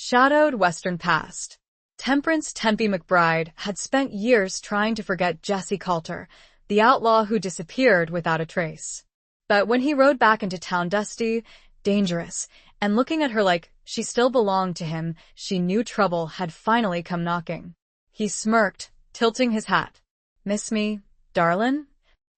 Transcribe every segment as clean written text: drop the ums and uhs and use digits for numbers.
shadowed Western past. Temperance Tempe McBride had spent years trying to forget Jesse Coulter, the outlaw who disappeared without a trace. But when he rode back into town dusty, dangerous, and looking at her like she still belonged to him, she knew trouble had finally come knocking. He smirked, tilting his hat. "Miss me, darlin'?"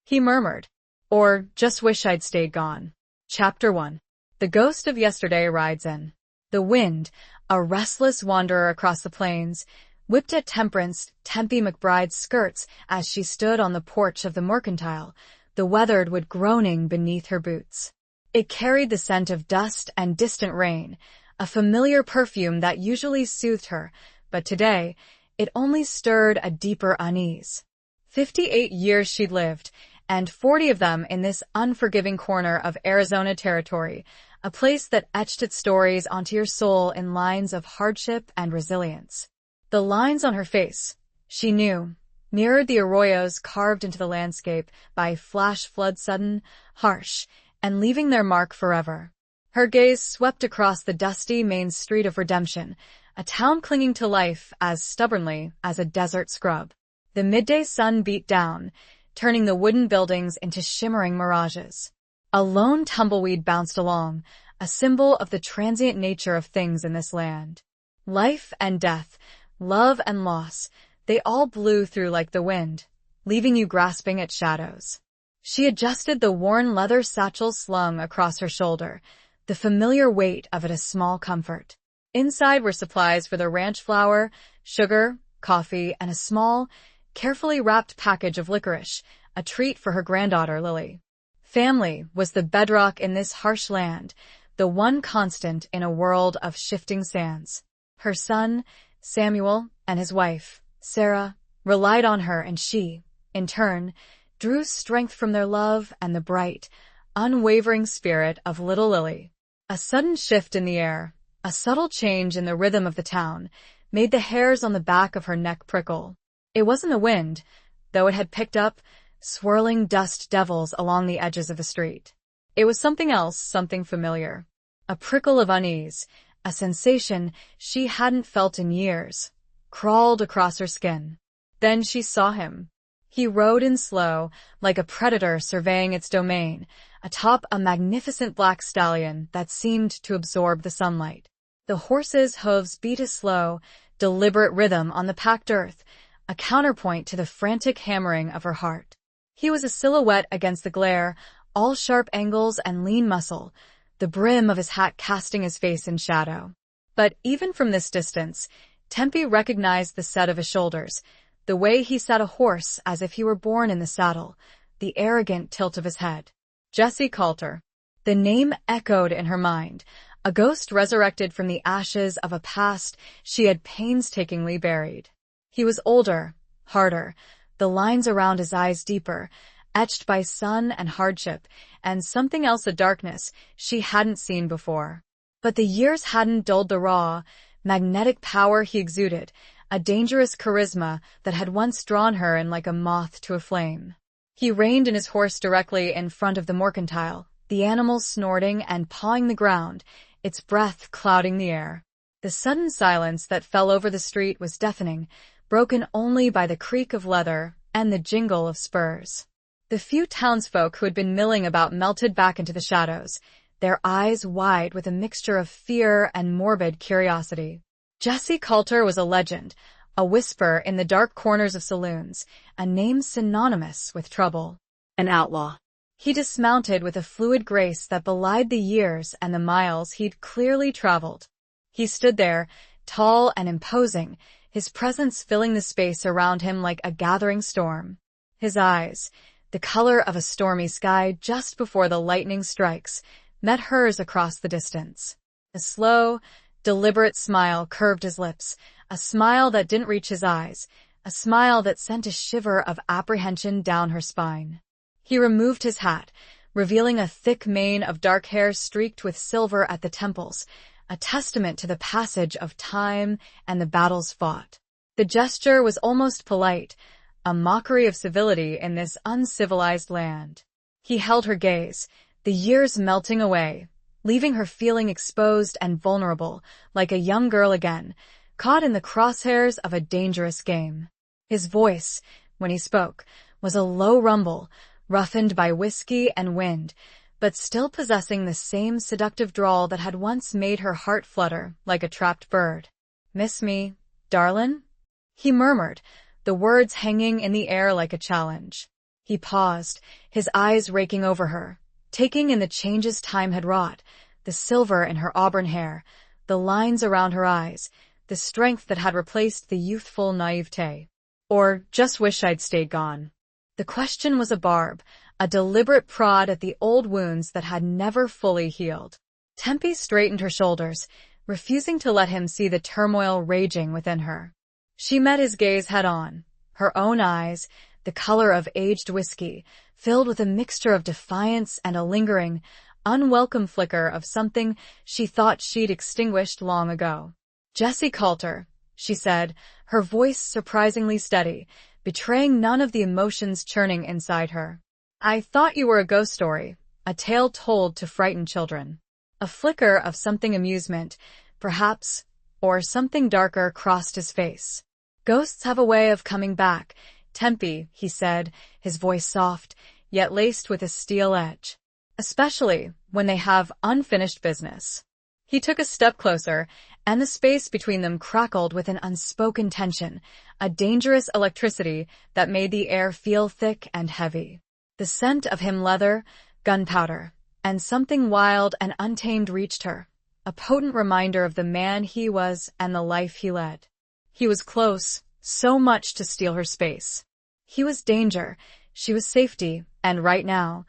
he murmured. "Or just wish I'd stayed gone." Chapter 1. The ghost of yesterday rides in. The wind, a restless wanderer across the plains, whipped at Temperance Tempe McBride's skirts as she stood on the porch of the mercantile, the weathered wood groaning beneath her boots. It carried the scent of dust and distant rain, a familiar perfume that usually soothed her, but today it only stirred a deeper unease. 58 years she'd lived, and 40 of them in this unforgiving corner of Arizona territory, a place that etched its stories onto your soul in lines of hardship and resilience. The lines on her face, she knew, mirrored the arroyos carved into the landscape by flash flood sudden, harsh, and leaving their mark forever. Her gaze swept across the dusty main street of Redemption, a town clinging to life as stubbornly as a desert scrub. The midday sun beat down, turning the wooden buildings into shimmering mirages. A lone tumbleweed bounced along, a symbol of the transient nature of things in this land. Life and death, love and loss, they all blew through like the wind, leaving you grasping at shadows. She adjusted the worn leather satchel slung across her shoulder, the familiar weight of it a small comfort. Inside were supplies for the ranch flour, sugar, coffee, and a small, carefully wrapped package of licorice, a treat for her granddaughter Lily. Family was the bedrock in this harsh land, the one constant in a world of shifting sands. Her son, Samuel, and his wife, Sarah, relied on her, and she, in turn, drew strength from their love and the bright, unwavering spirit of little Lily. A sudden shift in the air, a subtle change in the rhythm of the town, made the hairs on the back of her neck prickle. It wasn't the wind, though it had picked up, swirling dust devils along the edges of the street. It was something else, something familiar. A prickle of unease, a sensation she hadn't felt in years, crawled across her skin. Then she saw him. He rode in slow, like a predator surveying its domain, atop a magnificent black stallion that seemed to absorb the sunlight. The horse's hooves beat a slow, deliberate rhythm on the packed earth, a counterpoint to the frantic hammering of her heart. He was a silhouette against the glare, all sharp angles and lean muscle, the brim of his hat casting his face in shadow. But even from this distance, Tempe recognized the set of his shoulders, the way he sat a horse as if he were born in the saddle, the arrogant tilt of his head. Jesse Coulter. The name echoed in her mind, a ghost resurrected from the ashes of a past she had painstakingly buried. He was older, harder, the lines around his eyes deeper, etched by sun and hardship, and something else, a darkness she hadn't seen before. But the years hadn't dulled the raw, magnetic power he exuded, a dangerous charisma that had once drawn her in like a moth to a flame. He reined in his horse directly in front of the mercantile, the animal snorting and pawing the ground, its breath clouding the air. The sudden silence that fell over the street was deafening, broken only by the creak of leather and the jingle of spurs. The few townsfolk who had been milling about melted back into the shadows, their eyes wide with a mixture of fear and morbid curiosity. Jesse Coulter was a legend, a whisper in the dark corners of saloons, a name synonymous with trouble. An outlaw. He dismounted with a fluid grace that belied the years and the miles he'd clearly traveled. He stood there, tall and imposing, his presence filling the space around him like a gathering storm. His eyes, the color of a stormy sky just before the lightning strikes, met hers across the distance. A slow, deliberate smile curved his lips, a smile that didn't reach his eyes, a smile that sent a shiver of apprehension down her spine. He removed his hat, revealing a thick mane of dark hair streaked with silver at the temples, a testament to the passage of time and the battles fought. The gesture was almost polite, a mockery of civility in this uncivilized land. He held her gaze, the years melting away, leaving her feeling exposed and vulnerable, like a young girl again, caught in the crosshairs of a dangerous game. His voice, when he spoke, was a low rumble, roughened by whiskey and wind, but still possessing the same seductive drawl that had once made her heart flutter like a trapped bird. "Miss me, darlin'?" he murmured, the words hanging in the air like a challenge. He paused, his eyes raking over her, taking in the changes time had wrought, the silver in her auburn hair, the lines around her eyes, the strength that had replaced the youthful naivete. Or just wish I'd stayed gone. The question was a barb, a deliberate prod at the old wounds that had never fully healed. Tempe straightened her shoulders, refusing to let him see the turmoil raging within her. She met his gaze head-on, her own eyes, the color of aged whiskey, filled with a mixture of defiance and a lingering, unwelcome flicker of something she thought she'd extinguished long ago. "Jessie Coulter," she said, her voice surprisingly steady, betraying none of the emotions churning inside her. "I thought you were a ghost story, a tale told to frighten children." A flicker of something amusement, perhaps, or something darker crossed his face. "Ghosts have a way of coming back, Tempe," he said, his voice soft, yet laced with a steel edge. "Especially when they have unfinished business." He took a step closer, and the space between them crackled with an unspoken tension, a dangerous electricity that made the air feel thick and heavy. The scent of him leather, gunpowder, and something wild and untamed reached her, a potent reminder of the man he was and the life he led. He was close, so much to steal her space. He was danger, she was safety, and right now,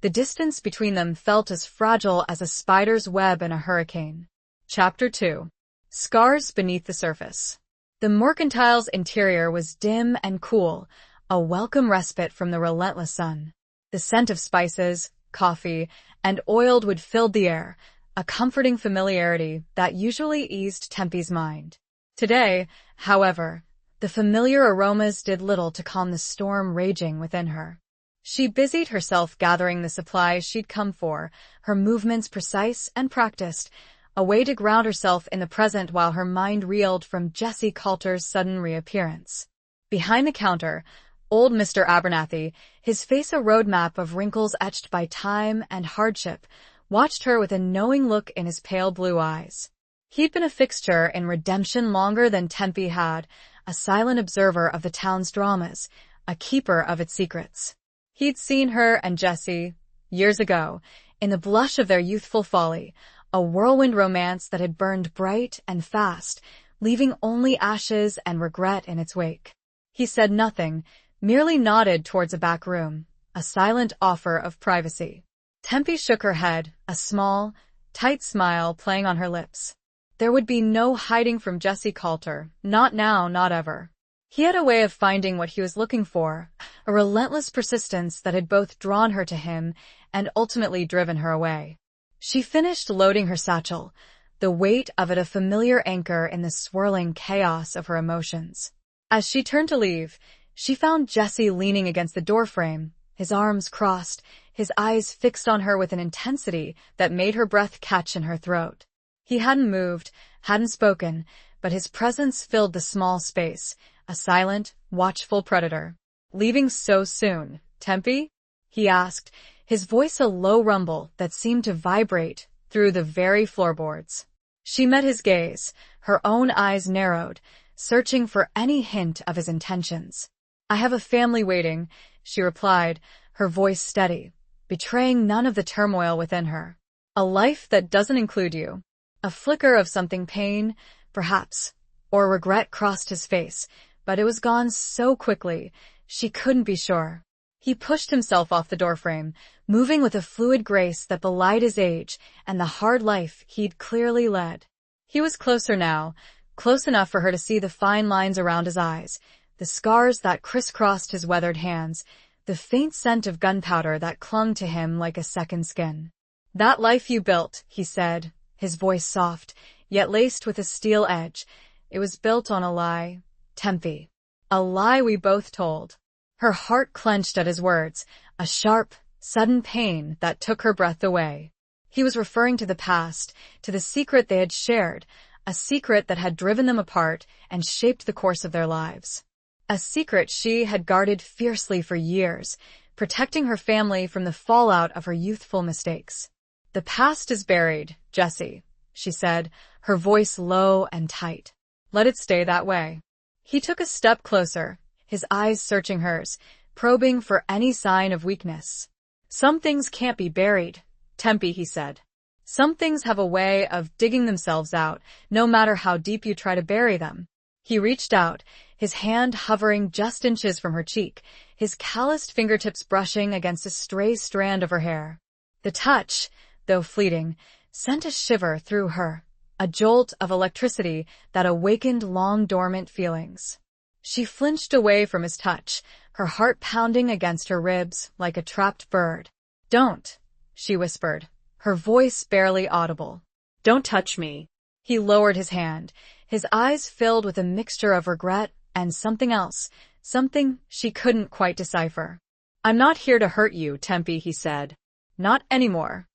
the distance between them felt as fragile as a spider's web in a hurricane. Chapter 2. Scars Beneath the Surface. The mercantile's interior was dim and cool, a welcome respite from the relentless sun. The scent of spices, coffee, and oiled wood filled the air, a comforting familiarity that usually eased Tempe's mind. Today, however, the familiar aromas did little to calm the storm raging within her. She busied herself gathering the supplies she'd come for, her movements precise and practiced, a way to ground herself in the present while her mind reeled from Jessie Coulter's sudden reappearance. Behind the counter, old Mr. Abernathy, his face a roadmap of wrinkles etched by time and hardship, watched her with a knowing look in his pale blue eyes. He'd been a fixture in Redemption longer than Tempe had, a silent observer of the town's dramas, a keeper of its secrets. He'd seen her and Jessie, years ago, in the blush of their youthful folly, a whirlwind romance that had burned bright and fast, leaving only ashes and regret in its wake. He said nothing, merely nodded towards a back room, a silent offer of privacy. Tempe shook her head, a small, tight smile playing on her lips. There would be no hiding from Jessie Coulter, not now, not ever. He had a way of finding what he was looking for, a relentless persistence that had both drawn her to him and ultimately driven her away. She finished loading her satchel, the weight of it a familiar anchor in the swirling chaos of her emotions. As she turned to leave, she found Jessie leaning against the doorframe, his arms crossed, his eyes fixed on her with an intensity that made her breath catch in her throat. He hadn't moved, hadn't spoken, but his presence filled the small space, a silent, watchful predator. "Leaving so soon, Tempe?" he asked, his voice a low rumble that seemed to vibrate through the very floorboards. She met his gaze, her own eyes narrowed, searching for any hint of his intentions. "I have a family waiting," she replied, her voice steady, betraying none of the turmoil within her. "A life that doesn't include you." A flicker of something pain, perhaps, or regret crossed his face, but it was gone so quickly, she couldn't be sure. He pushed himself off the doorframe, moving with a fluid grace that belied his age and the hard life he'd clearly led. He was closer now, close enough for her to see the fine lines around his eyes, the scars that crisscrossed his weathered hands, the faint scent of gunpowder that clung to him like a second skin. "That life you built," he said, his voice soft, yet laced with a steel edge, "it was built on a lie, Tempe. A lie we both told." Her heart clenched at his words, a sharp, sudden pain that took her breath away. He was referring to the past, to the secret they had shared, a secret that had driven them apart and shaped the course of their lives. A secret she had guarded fiercely for years, protecting her family from the fallout of her youthful mistakes. "The past is buried, Jessie," she said, her voice low and tight. "Let it stay that way." He took a step closer, his eyes searching hers, probing for any sign of weakness. "Some things can't be buried, Tempe," he said. "Some things have a way of digging themselves out, no matter how deep you try to bury them." He reached out, his hand hovering just inches from her cheek, his calloused fingertips brushing against a stray strand of her hair. The touch, though fleeting, sent a shiver through her, a jolt of electricity that awakened long-dormant feelings. She flinched away from his touch, her heart pounding against her ribs like a trapped bird. "Don't," she whispered, her voice barely audible. "Don't touch me." He lowered his hand, his eyes filled with a mixture of regret and something else, something she couldn't quite decipher. "I'm not here to hurt you, Tempe," he said. "Not anymore."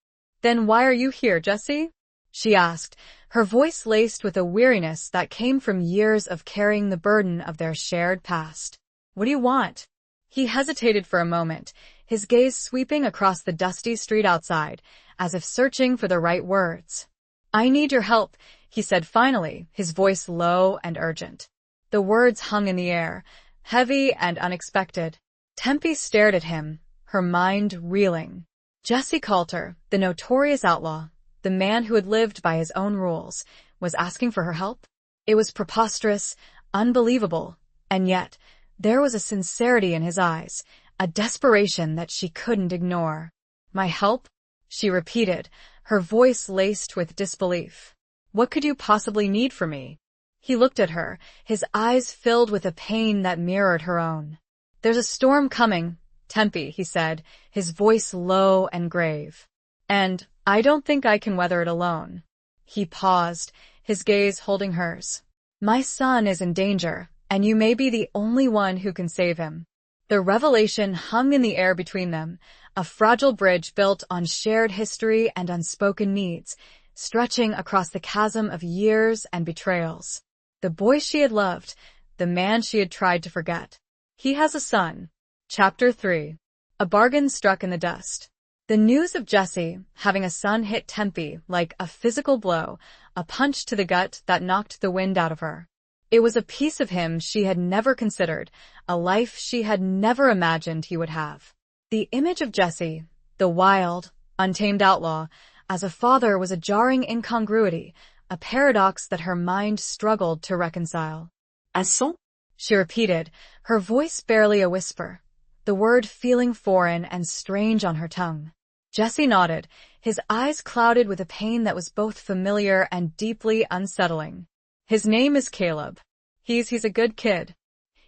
"Then why are you here, Jessie?" she asked, her voice laced with a weariness that came from years of carrying the burden of their shared past. "What do you want?" He hesitated for a moment, his gaze sweeping across the dusty street outside, as if searching for the right words. "I need your help," he said finally, his voice low and urgent. The words hung in the air, heavy and unexpected. Tempe stared at him, her mind reeling. Jessie Coulter, the notorious outlaw, the man who had lived by his own rules, was asking for her help? It was preposterous, unbelievable, and yet there was a sincerity in his eyes, a desperation that she couldn't ignore. "My help?" she repeated, her voice laced with disbelief. "What could you possibly need from me?" He looked at her, his eyes filled with a pain that mirrored her own. "There's a storm coming, Tempe," he said, his voice low and grave. "And I don't think I can weather it alone." He paused, his gaze holding hers. "My son is in danger, and you may be the only one who can save him." The revelation hung in the air between them, a fragile bridge built on shared history and unspoken needs, stretching across the chasm of years and betrayals. The boy she had loved, the man she had tried to forget. He has a son. Chapter 3. A bargain struck in the dust. The news of Jessie having a son hit Tempe like a physical blow, a punch to the gut that knocked the wind out of her. It was a piece of him she had never considered, a life she had never imagined he would have. The image of Jessie, the wild, untamed outlaw, as a father was a jarring incongruity, a paradox that her mind struggled to reconcile. "Un son?" she repeated, her voice barely a whisper, the word feeling foreign and strange on her tongue. Jessie nodded, his eyes clouded with a pain that was both familiar and deeply unsettling. "His name is Caleb. He's a good kid.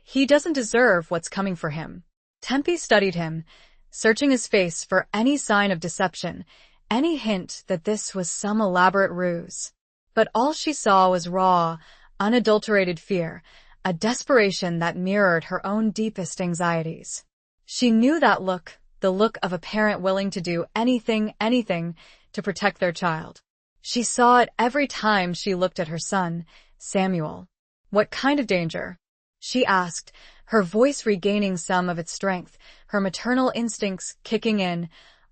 He doesn't deserve what's coming for him." Tempe studied him, searching his face for any sign of deception, any hint that this was some elaborate ruse. But all she saw was raw, unadulterated fear, a desperation that mirrored her own deepest anxieties. She knew that look, the look of a parent willing to do anything to protect their child. She saw it every time she looked at her son, Samuel. "What kind of danger?" she asked, her voice regaining some of its strength, her maternal instincts kicking in,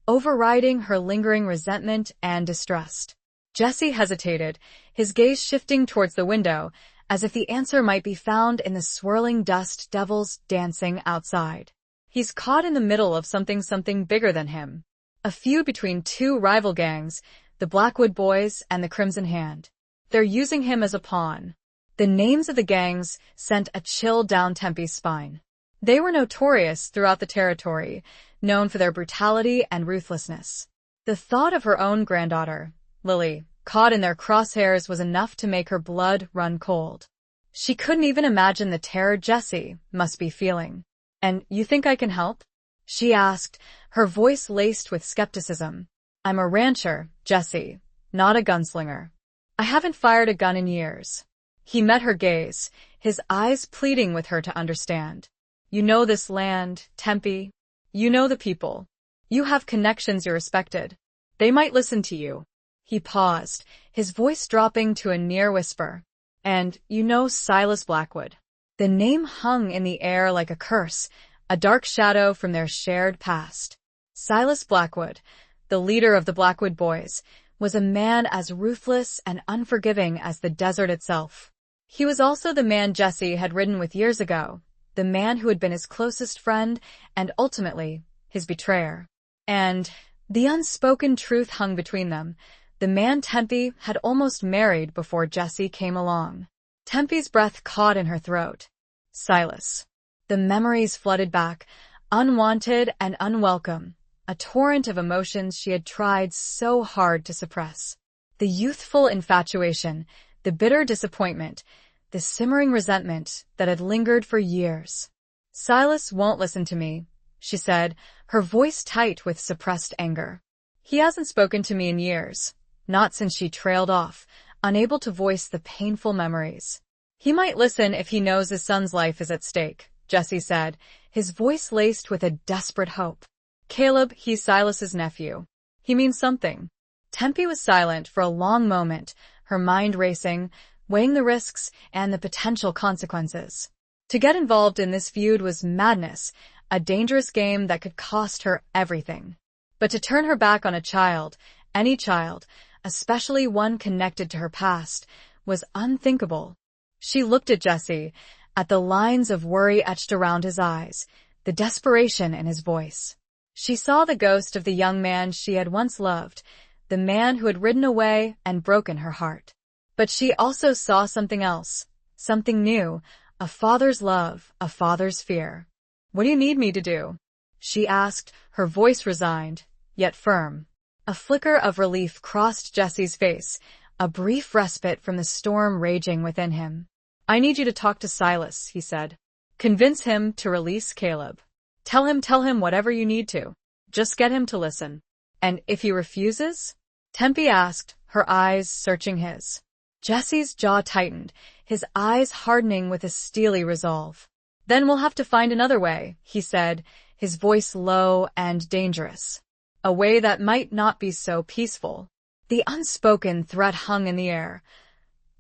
overriding her lingering resentment and distrust. Jessie hesitated, his gaze shifting towards the window, as if the answer might be found in the swirling dust devils dancing outside. "He's caught in the middle of something bigger than him. A feud between two rival gangs, the Blackwood Boys and the Crimson Hand. They're using him as a pawn." The names of the gangs sent a chill down Tempe's spine. They were notorious throughout the territory, known for their brutality and ruthlessness. The thought of her own granddaughter, Lily, caught in their crosshairs was enough to make her blood run cold. She couldn't even imagine the terror Jessie must be feeling. "And you think I can help?" she asked, her voice laced with skepticism. "I'm a rancher, Jessie, not a gunslinger. I haven't fired a gun in years." He met her gaze, his eyes pleading with her to understand. "You know this land, Tempe. You know the people. You have connections you respected. They might listen to you. He paused, his voice dropping to a near whisper. And, you know Silas Blackwood. The name hung in the air like a curse, a dark shadow from their shared past. Silas Blackwood, the leader of the Blackwood Boys, was a man as ruthless and unforgiving as the desert itself. He was also the man Jesse had ridden with years ago, the man who had been his closest friend and ultimately his betrayer. And the unspoken truth hung between them. The man Tempe had almost married before Jesse came along. Tempe's breath caught in her throat. Silas. The memories flooded back, unwanted and unwelcome, a torrent of emotions she had tried so hard to suppress. The youthful infatuation, the bitter disappointment, the simmering resentment that had lingered for years. Silas won't listen to me, she said, her voice tight with suppressed anger. He hasn't spoken to me in years, not since she trailed off, unable to voice the painful memories. He might listen if he knows his son's life is at stake, Jesse said, his voice laced with a desperate hope. Caleb, he's Silas's nephew. He means something. Tempe was silent for a long moment, her mind racing, weighing the risks and the potential consequences. To get involved in this feud was madness, a dangerous game that could cost her everything. But to turn her back on a child, any child, especially one connected to her past, was unthinkable. She looked at Jesse, at the lines of worry etched around his eyes, the desperation in his voice. She saw the ghost of the young man she had once loved, the man who had ridden away and broken her heart. But she also saw something else, something new, a father's love, a father's fear. What do you need me to do? She asked, her voice resigned, yet firm. A flicker of relief crossed Jesse's face, a brief respite from the storm raging within him. I need you to talk to Silas, he said. Convince him to release Caleb. Tell him whatever you need to. Just get him to listen. And if he refuses? Tempe asked, her eyes searching his. Jesse's jaw tightened, his eyes hardening with a steely resolve. Then we'll have to find another way, he said, his voice low and dangerous. A way that might not be so peaceful. The unspoken threat hung in the air,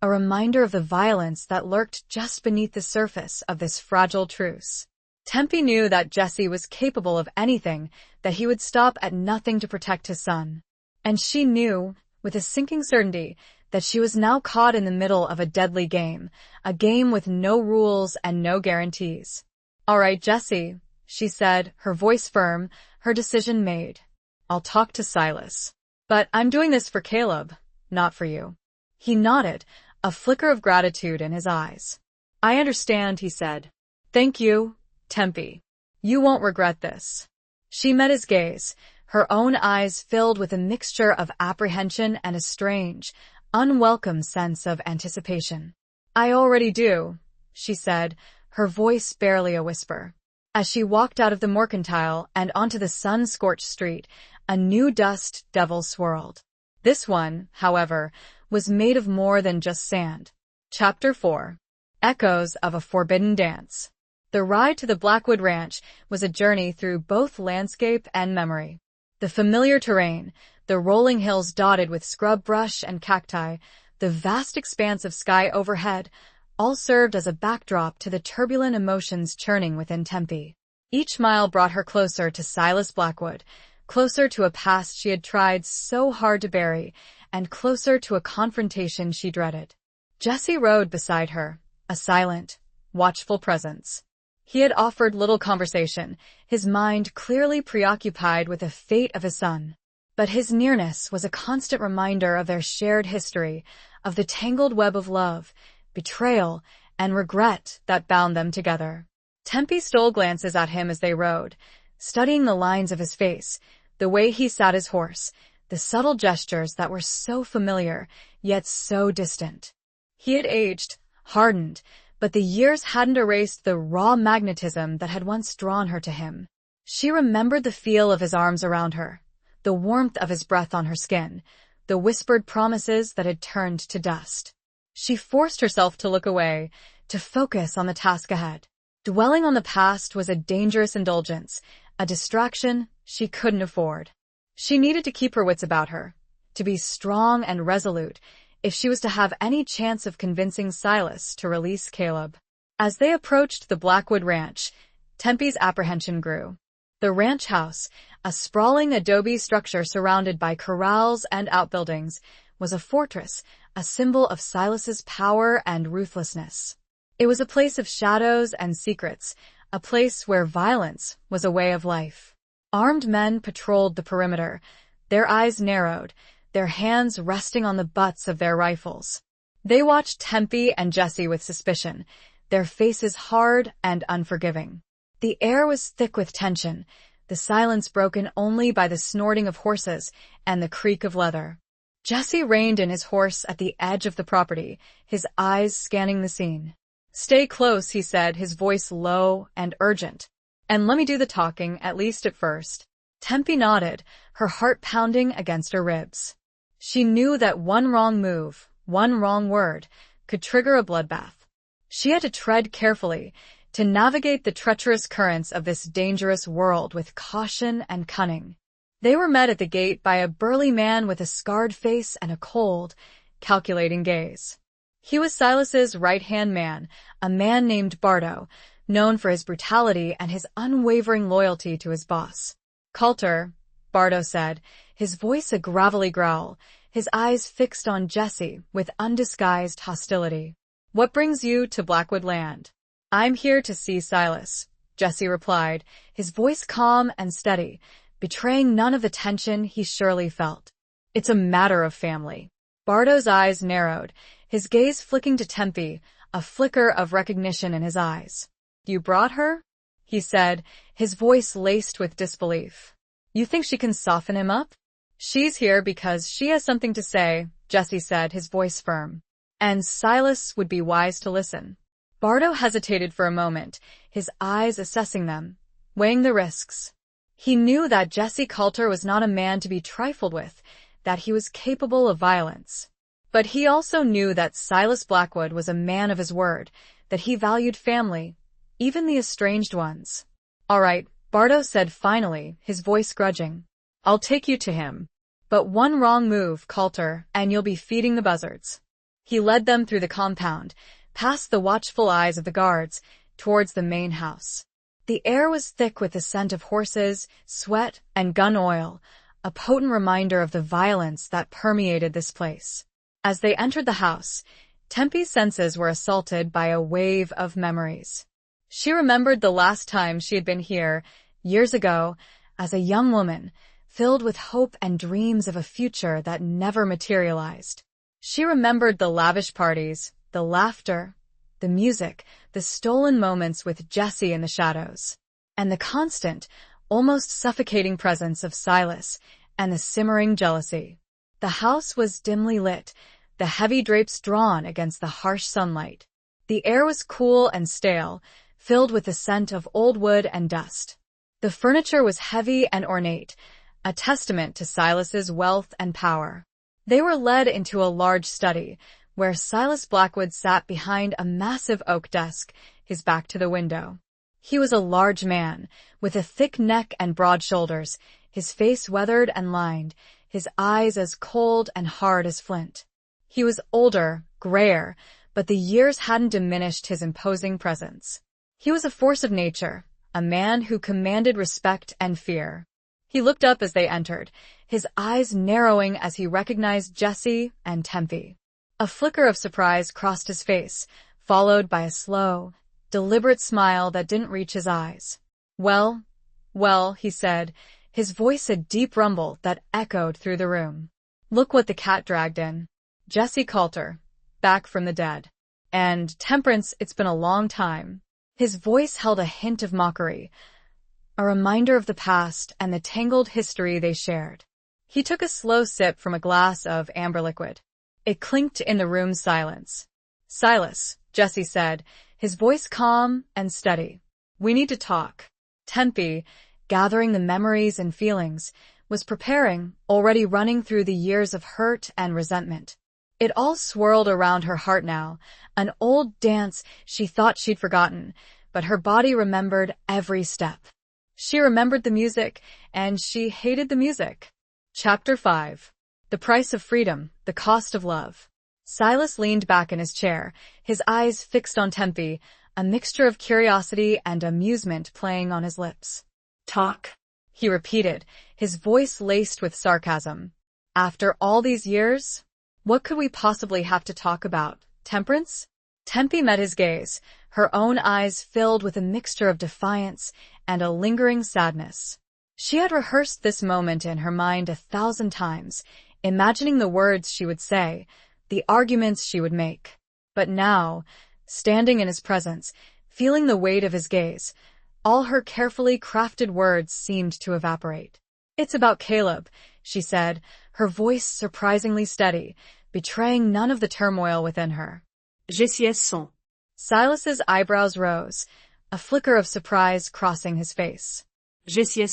a reminder of the violence that lurked just beneath the surface of this fragile truce. Tempe knew that Jesse was capable of anything, that he would stop at nothing to protect his son. And she knew, with a sinking certainty, that she was now caught in the middle of a deadly game, a game with no rules and no guarantees. All right, Jesse, she said, her voice firm, her decision made. I'll talk to Silas. But I'm doing this for Caleb, not for you. He nodded, a flicker of gratitude in his eyes. I understand, he said. Thank you, Tempe. You won't regret this. She met his gaze, her own eyes filled with a mixture of apprehension and a strange, unwelcome sense of anticipation. I already do, she said, her voice barely a whisper. As she walked out of the mercantile and onto the sun-scorched street, a new dust devil swirled. This one, however, was made of more than just sand. Chapter 4. Echoes of a Forbidden Dance. The ride to the Blackwood Ranch was a journey through both landscape and memory. The familiar terrain, the rolling hills dotted with scrub brush and cacti, the vast expanse of sky overhead, all served as a backdrop to the turbulent emotions churning within Tempe. Each mile brought her closer to Silas Blackwood, closer to a past she had tried so hard to bury, and closer to a confrontation she dreaded. Jesse rode beside her, a silent, watchful presence. He had offered little conversation, his mind clearly preoccupied with the fate of his son. But his nearness was a constant reminder of their shared history, of the tangled web of love, betrayal, and regret that bound them together. Tempe stole glances at him as they rode, studying the lines of his face, the way he sat his horse, the subtle gestures that were so familiar, yet so distant. He had aged, hardened, but the years hadn't erased the raw magnetism that had once drawn her to him. She remembered the feel of his arms around her, the warmth of his breath on her skin, the whispered promises that had turned to dust. She forced herself to look away, to focus on the task ahead. Dwelling on the past was a dangerous indulgence, a distraction she couldn't afford. She needed to keep her wits about her, to be strong and resolute if she was to have any chance of convincing Silas to release Caleb. As they approached the Blackwood Ranch, Tempe's apprehension grew. The ranch house, a sprawling adobe structure surrounded by corrals and outbuildings, was a fortress, a symbol of Silas's power and ruthlessness. It was a place of shadows and secrets, a place where violence was a way of life. Armed men patrolled the perimeter, their eyes narrowed, their hands resting on the butts of their rifles. They watched Tempe and Jesse with suspicion, their faces hard and unforgiving. The air was thick with tension, the silence broken only by the snorting of horses and the creak of leather. Jesse reined in his horse at the edge of the property, his eyes scanning the scene. "Stay close," he said, his voice low and urgent. "And let me do the talking, at least at first." Tempe nodded, her heart pounding against her ribs. She knew that one wrong move, one wrong word, could trigger a bloodbath. She had to tread carefully, to navigate the treacherous currents of this dangerous world with caution and cunning. They were met at the gate by a burly man with a scarred face and a cold, calculating gaze. He was Silas's right-hand man, a man named Bardo, known for his brutality and his unwavering loyalty to his boss. "Coulter," Bardo said, his voice a gravelly growl, his eyes fixed on Jesse with undisguised hostility. "What brings you to Blackwood Land?" "I'm here to see Silas," Jesse replied, his voice calm and steady, betraying none of the tension he surely felt. "It's a matter of family." Bardo's eyes narrowed, his gaze flicking to Tempe, a flicker of recognition in his eyes. "You brought her?" he said, his voice laced with disbelief. "You think she can soften him up?" "She's here because she has something to say," Jesse said, his voice firm. "And Silas would be wise to listen." Bardo hesitated for a moment, his eyes assessing them, weighing the risks. He knew that Jesse Coulter was not a man to be trifled with, that he was capable of violence. But he also knew that Silas Blackwood was a man of his word, that he valued family, even the estranged ones. "All right," Bardo said finally, his voice grudging. "I'll take you to him. But one wrong move, Coulter, and you'll be feeding the buzzards." He led them through the compound, past the watchful eyes of the guards, towards the main house. The air was thick with the scent of horses, sweat, and gun oil, a potent reminder of the violence that permeated this place. As they entered the house, Tempe's senses were assaulted by a wave of memories. She remembered the last time she had been here, years ago, as a young woman, filled with hope and dreams of a future that never materialized. She remembered the lavish parties, the laughter, the music, the stolen moments with Jesse in the shadows, and the constant, almost suffocating presence of Silas and the simmering jealousy. The house was dimly lit, the heavy drapes drawn against the harsh sunlight. The air was cool and stale, filled with the scent of old wood and dust. The furniture was heavy and ornate, a testament to Silas's wealth and power. They were led into a large study, where Silas Blackwood sat behind a massive oak desk, his back to the window. He was a large man, with a thick neck and broad shoulders, his face weathered and lined, his eyes as cold and hard as flint. He was older, grayer, but the years hadn't diminished his imposing presence. He was a force of nature, a man who commanded respect and fear. He looked up as they entered, his eyes narrowing as he recognized Jesse and Tempe. A flicker of surprise crossed his face, followed by a slow, deliberate smile that didn't reach his eyes. Well, he said, his voice a deep rumble that echoed through the room. "Look what the cat dragged in. Jesse Coulter, back from the dead. And Temperance, it's been a long time." His voice held a hint of mockery, a reminder of the past and the tangled history they shared. He took a slow sip from a glass of amber liquid. It clinked in the room's silence. "Silas," Jesse said, his voice calm and steady. "We need to talk." Tempe, gathering the memories and feelings, was preparing, already running through the years of hurt and resentment. It all swirled around her heart now, an old dance she thought she'd forgotten, but her body remembered every step. She remembered the music, and she hated the music. Chapter 5. The Price of Freedom, the Cost of Love. Silas leaned back in his chair, his eyes fixed on Tempe, a mixture of curiosity and amusement playing on his lips. Talk, he repeated, his voice laced with sarcasm. After all these years? What could we possibly have to talk about? Temperance? Tempe met his gaze, her own eyes filled with a mixture of defiance and a lingering sadness. She had rehearsed this moment in her mind 1,000 times, imagining the words she would say, the arguments she would make. But now, standing in his presence, feeling the weight of his gaze, all her carefully crafted words seemed to evaporate. "It's about Caleb," she said, her voice surprisingly steady, betraying none of the turmoil within her. Jessie. Silas's eyebrows rose, a flicker of surprise crossing his face. Jessie?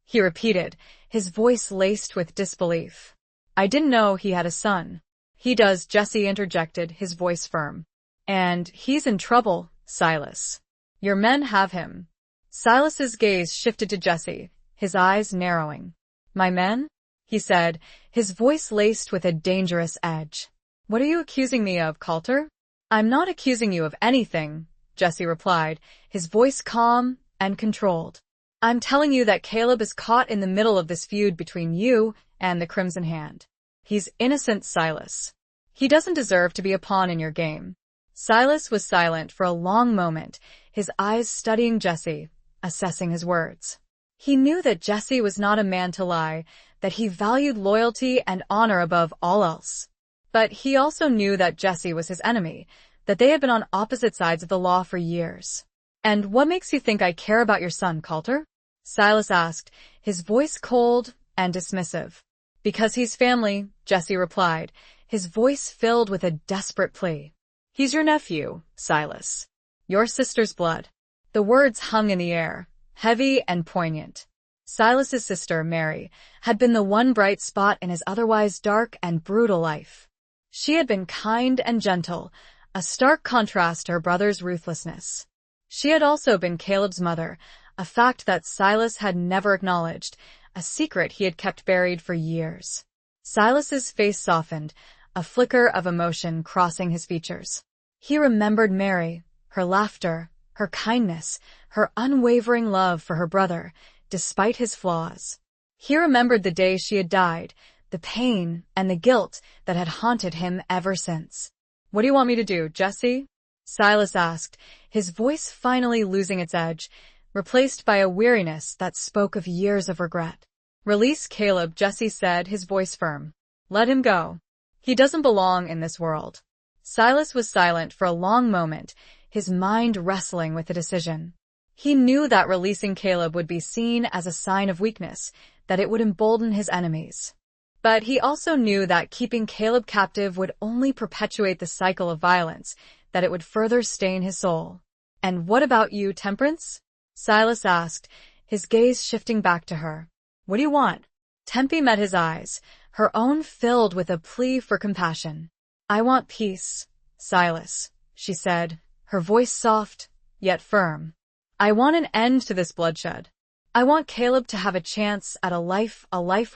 He repeated, his voice laced with disbelief. "I didn't know he had a son." "He does," Jesse interjected, his voice firm. "And he's in trouble, Silas. Your men have him." Silas's gaze shifted to Jesse, his eyes narrowing. "My men?" he said, his voice laced with a dangerous edge. "What are you accusing me of, Coulter?" "I'm not accusing you of anything," Jesse replied, his voice calm and controlled. "I'm telling you that Caleb is caught in the middle of this feud between you and the Crimson Hand. He's innocent, Silas. He doesn't deserve to be a pawn in your game." Silas was silent for a long moment, his eyes studying Jesse, assessing his words. He knew that Jesse was not a man to lie, that he valued loyalty and honor above all else. But he also knew that Jesse was his enemy, that they had been on opposite sides of the law for years. "And what makes you think I care about your son, Coulter?" Silas asked, his voice cold and dismissive. "Because he's family," Jesse replied, his voice filled with a desperate plea. "He's your nephew, Silas. Your sister's blood." The words hung in the air, heavy and poignant. Silas's sister, Mary, had been the one bright spot in his otherwise dark and brutal life. She had been kind and gentle, a stark contrast to her brother's ruthlessness. She had also been Caleb's mother, a fact that Silas had never acknowledged, a secret he had kept buried for years. Silas's face softened, a flicker of emotion crossing his features. He remembered Mary, her laughter, her kindness, her unwavering love for her brother, despite his flaws. He remembered the day she had died, the pain and the guilt that had haunted him ever since. "What do you want me to do, Jesse?" Silas asked, his voice finally losing its edge, replaced by a weariness that spoke of years of regret. "Release Caleb," Jesse said, his voice firm. "Let him go. He doesn't belong in this world." Silas was silent for a long moment, his mind wrestling with the decision. He knew that releasing Caleb would be seen as a sign of weakness, that it would embolden his enemies. But he also knew that keeping Caleb captive would only perpetuate the cycle of violence, that it would further stain his soul. "And what about you, Temperance?" Silas asked, his gaze shifting back to her. "What do you want?" Tempe met his eyes, her own filled with a plea for compassion. "I want peace, Silas," she said, her voice soft, yet firm. "I want an end to this bloodshed. I want Caleb to have a chance at a life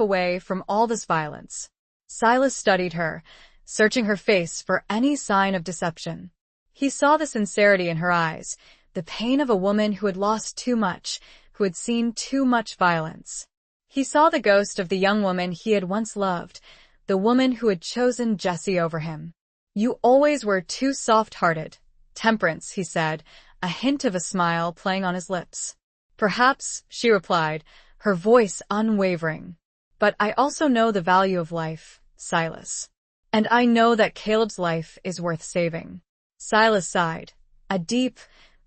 away from all this violence." Silas studied her, searching her face for any sign of deception. He saw the sincerity in her eyes, the pain of a woman who had lost too much, who had seen too much violence. He saw the ghost of the young woman he had once loved, the woman who had chosen Jesse over him. "You always were too soft-hearted, Temperance," he said, a hint of a smile playing on his lips. "Perhaps," she replied, her voice unwavering. "But I also know the value of life, Silas. And I know that Caleb's life is worth saving." Silas sighed, a deep,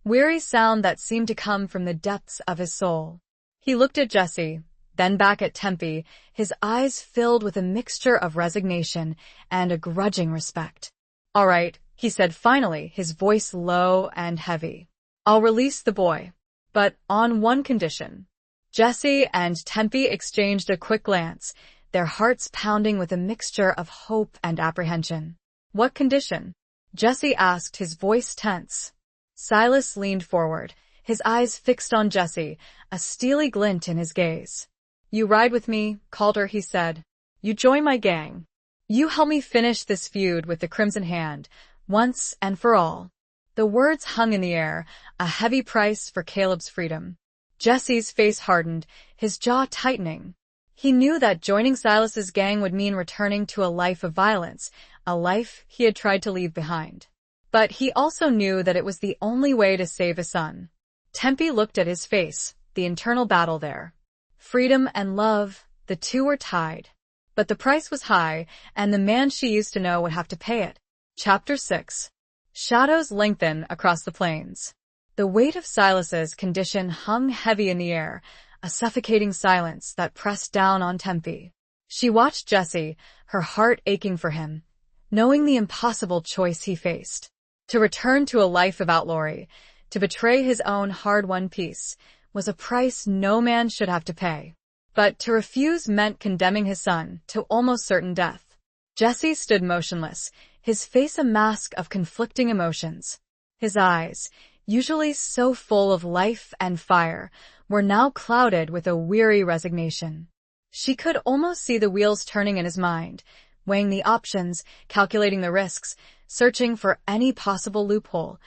weary sound that seemed to come from the depths of his soul. He looked at Jesse, then back at Tempe, his eyes filled with a mixture of resignation and a grudging respect. "All right," he said finally, his voice low and heavy. "I'll release the boy, but on one condition." Jesse and Tempe exchanged a quick glance, their hearts pounding with a mixture of hope and apprehension. "What condition?" Jesse asked, his voice tense. Silas leaned forward, his eyes fixed on Jesse, a steely glint in his gaze. You ride with me, Calder, he said. You join my gang. You help me finish this feud with the Crimson Hand, once and for all. The words hung in the air, a heavy price for Caleb's freedom. Jesse's face hardened, his jaw tightening. He knew that joining Silas's gang would mean returning to a life of violence, a life he had tried to leave behind. But he also knew that it was the only way to save his son. Tempe looked at his face, the internal battle there. Freedom and love, the two were tied. But the price was high, and the man she used to know would have to pay it. Chapter 6. Shadows lengthen across the plains. The weight of Silas's condition hung heavy in the air, a suffocating silence that pressed down on Tempe. She watched Jesse, her heart aching for him, knowing the impossible choice he faced. To return to a life of outlawry, to betray his own hard-won peace, was a price no man should have to pay. But to refuse meant condemning his son to almost certain death. Jesse stood motionless, his face a mask of conflicting emotions. His eyes, usually so full of life and fire, were now clouded with a weary resignation. She could almost see the wheels turning in his mind, weighing the options, calculating the risks, searching for any possible loophole,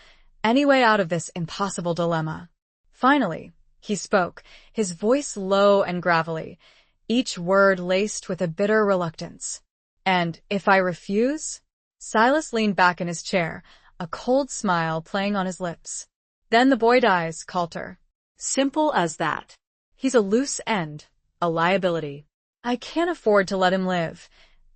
any way out of this impossible dilemma. Finally, he spoke, his voice low and gravelly, each word laced with a bitter reluctance. And if I refuse? Silas leaned back in his chair, a cold smile playing on his lips. Then the boy dies, Calder. Simple as that. He's a loose end, a liability. I can't afford to let him live,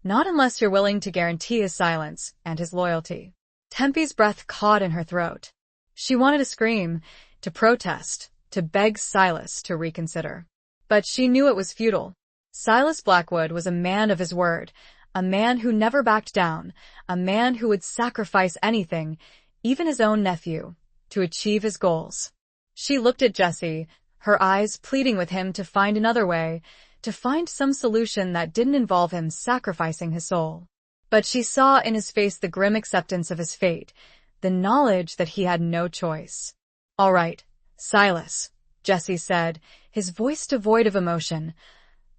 not unless you're willing to guarantee his silence and his loyalty. Tempe's breath caught in her throat. She wanted to scream, to protest, to beg Silas to reconsider. But she knew it was futile. Silas Blackwood was a man of his word, a man who never backed down, a man who would sacrifice anything, even his own nephew, to achieve his goals. She looked at Jesse, her eyes pleading with him to find another way, to find some solution that didn't involve him sacrificing his soul. But she saw in his face the grim acceptance of his fate, the knowledge that he had no choice. All right, Silas, Jesse said, his voice devoid of emotion,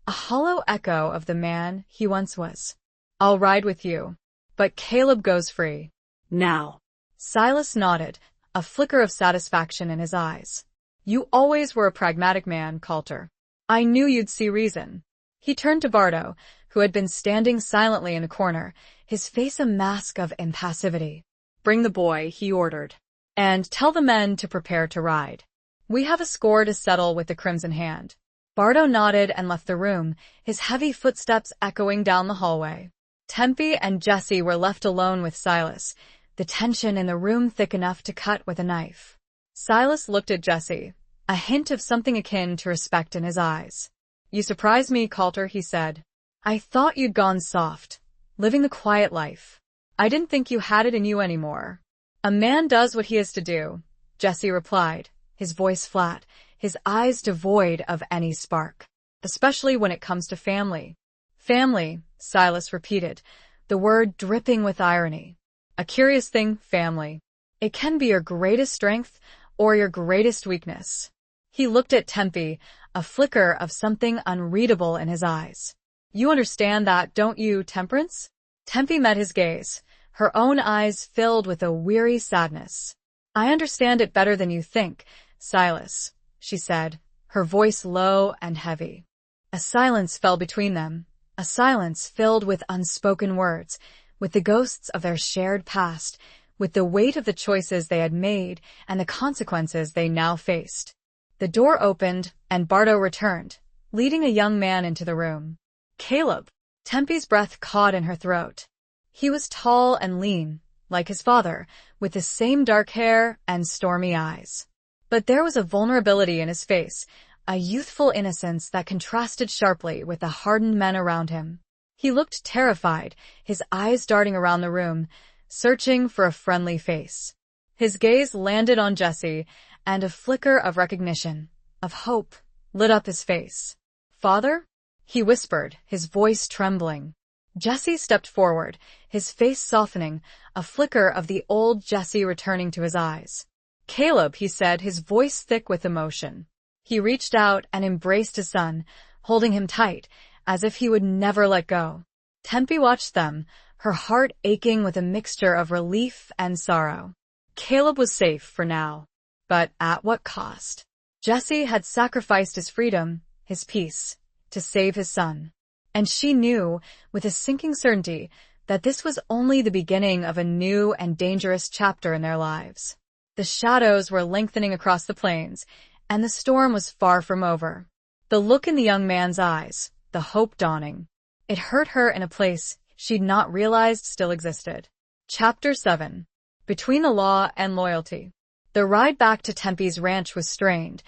a hollow echo of the man he once was. I'll ride with you. But Caleb goes free. Now. Silas nodded, a flicker of satisfaction in his eyes. You always were a pragmatic man, Calder. I knew you'd see reason. He turned to Bardo, who had been standing silently in a corner, his face a mask of impassivity. Bring the boy, he ordered. And tell the men to prepare to ride. We have a score to settle with the Crimson Hand. Bardo nodded and left the room, his heavy footsteps echoing down the hallway. Tempe and Jesse were left alone with Silas, the tension in the room thick enough to cut with a knife. Silas looked at Jesse, a hint of something akin to respect in his eyes. You surprise me, Calder, he said. I thought you'd gone soft, living the quiet life. I didn't think you had it in you anymore. A man does what he has to do, Jesse replied, his voice flat, his eyes devoid of any spark. Especially when it comes to family. Family, Silas repeated, the word dripping with irony. A curious thing, family. It can be your greatest strength or your greatest weakness. He looked at Tempe, a flicker of something unreadable in his eyes. You understand that, don't you, Temperance? Tempe met his gaze, her own eyes filled with a weary sadness. I understand it better than you think, Silas, she said, her voice low and heavy. A silence fell between them, a silence filled with unspoken words, with the ghosts of their shared past, with the weight of the choices they had made and the consequences they now faced. The door opened, and Bardo returned, leading a young man into the room. Caleb. Tempe's breath caught in her throat. He was tall and lean, like his father, with the same dark hair and stormy eyes. But there was a vulnerability in his face, a youthful innocence that contrasted sharply with the hardened men around him. He looked terrified, his eyes darting around the room, searching for a friendly face. His gaze landed on Jesse, and a flicker of recognition, of hope, lit up his face. Father? He whispered, his voice trembling. Jesse stepped forward, his face softening, a flicker of the old Jesse returning to his eyes. Caleb, he said, his voice thick with emotion. He reached out and embraced his son, holding him tight, as if he would never let go. Tempe watched them, her heart aching with a mixture of relief and sorrow. Caleb was safe for now. But at what cost? Jesse had sacrificed his freedom, his peace, to save his son. And she knew, with a sinking certainty, that this was only the beginning of a new and dangerous chapter in their lives. The shadows were lengthening across the plains, and the storm was far from over. The look in the young man's eyes, the hope dawning. It hurt her in a place she'd not realized still existed. Chapter 7. Between the Law and Loyalty. The ride back to Tempe's ranch was strained,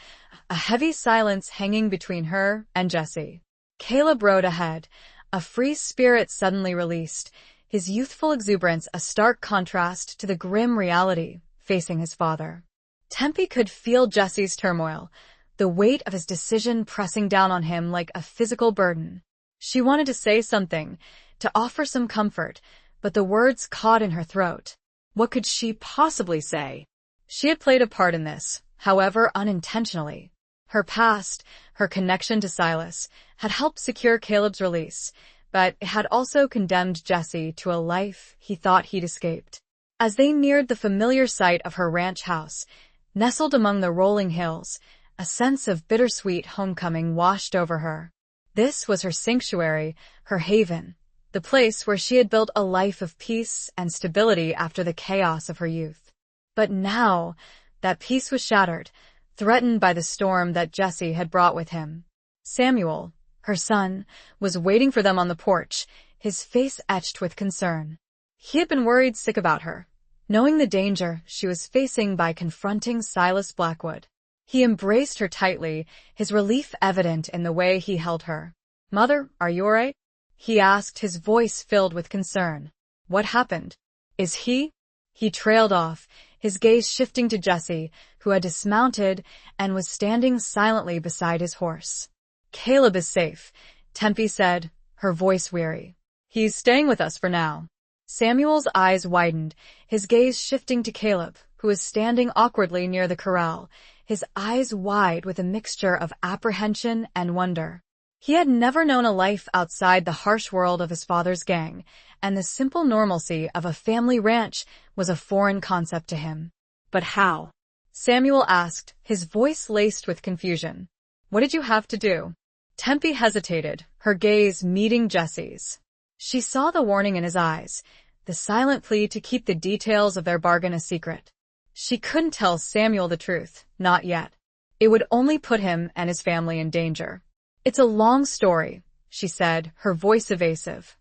a heavy silence hanging between her and Jesse. Caleb rode ahead, a free spirit suddenly released, his youthful exuberance a stark contrast to the grim reality facing his father. Tempe could feel Jesse's turmoil, the weight of his decision pressing down on him like a physical burden. She wanted to say something, to offer some comfort, but the words caught in her throat. What could she possibly say? She had played a part in this, however unintentionally. Her past, her connection to Silas, had helped secure Caleb's release, but it had also condemned Jesse to a life he thought he'd escaped. As they neared the familiar site of her ranch house, nestled among the rolling hills, a sense of bittersweet homecoming washed over her. This was her sanctuary, her haven, the place where she had built a life of peace and stability after the chaos of her youth. But now, that peace was shattered, threatened by the storm that Jesse had brought with him. Samuel, her son, was waiting for them on the porch, his face etched with concern. He had been worried sick about her, knowing the danger she was facing by confronting Silas Blackwood. He embraced her tightly, his relief evident in the way he held her. "Mother, are you all right?" he asked, his voice filled with concern. "What happened? Is he?" He trailed off, his gaze shifting to Jesse, who had dismounted and was standing silently beside his horse. "Caleb is safe," Tempe said, her voice weary. "He's staying with us for now." Samuel's eyes widened, his gaze shifting to Caleb, who was standing awkwardly near the corral, his eyes wide with a mixture of apprehension and wonder. He had never known a life outside the harsh world of his father's gang, and the simple normalcy of a family ranch was a foreign concept to him. "But how?" Samuel asked, his voice laced with confusion. "What did you have to do?" Tempe hesitated, her gaze meeting Jesse's. She saw the warning in his eyes, the silent plea to keep the details of their bargain a secret. She couldn't tell Samuel the truth, not yet. It would only put him and his family in danger. "It's a long story," she said, her voice evasive.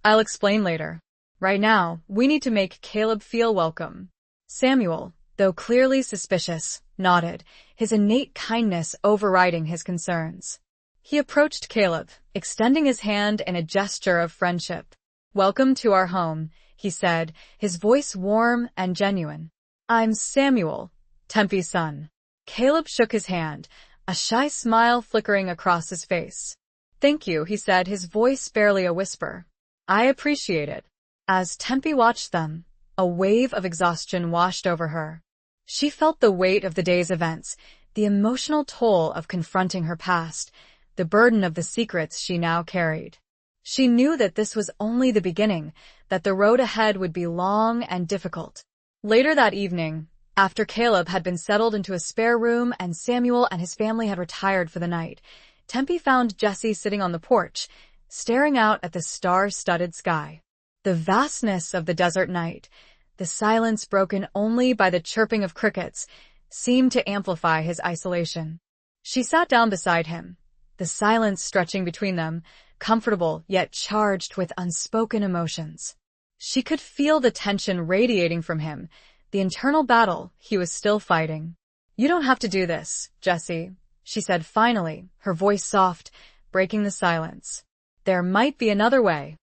"I'll explain later. Right now, we need to make Caleb feel welcome." Samuel, though clearly suspicious, nodded, his innate kindness overriding his concerns. He approached Caleb, extending his hand in a gesture of friendship. "Welcome to our home," he said, his voice warm and genuine. "I'm Samuel, Tempe's son." Caleb shook his hand, a shy smile flickering across his face. "Thank you," he said, his voice barely a whisper. "I appreciate it." As Tempe watched them, a wave of exhaustion washed over her. She felt the weight of the day's events, the emotional toll of confronting her past, the burden of the secrets she now carried. She knew that this was only the beginning, that the road ahead would be long and difficult. Later that evening, after Caleb had been settled into a spare room and Samuel and his family had retired for the night, Tempe found Jesse sitting on the porch, staring out at the star-studded sky. The vastness of the desert night, the silence broken only by the chirping of crickets, seemed to amplify his isolation. She sat down beside him, the silence stretching between them, comfortable yet charged with unspoken emotions. She could feel the tension radiating from him, the internal battle he was still fighting. "You don't have to do this, Jesse," she said finally, her voice soft, breaking the silence. "There might be another way.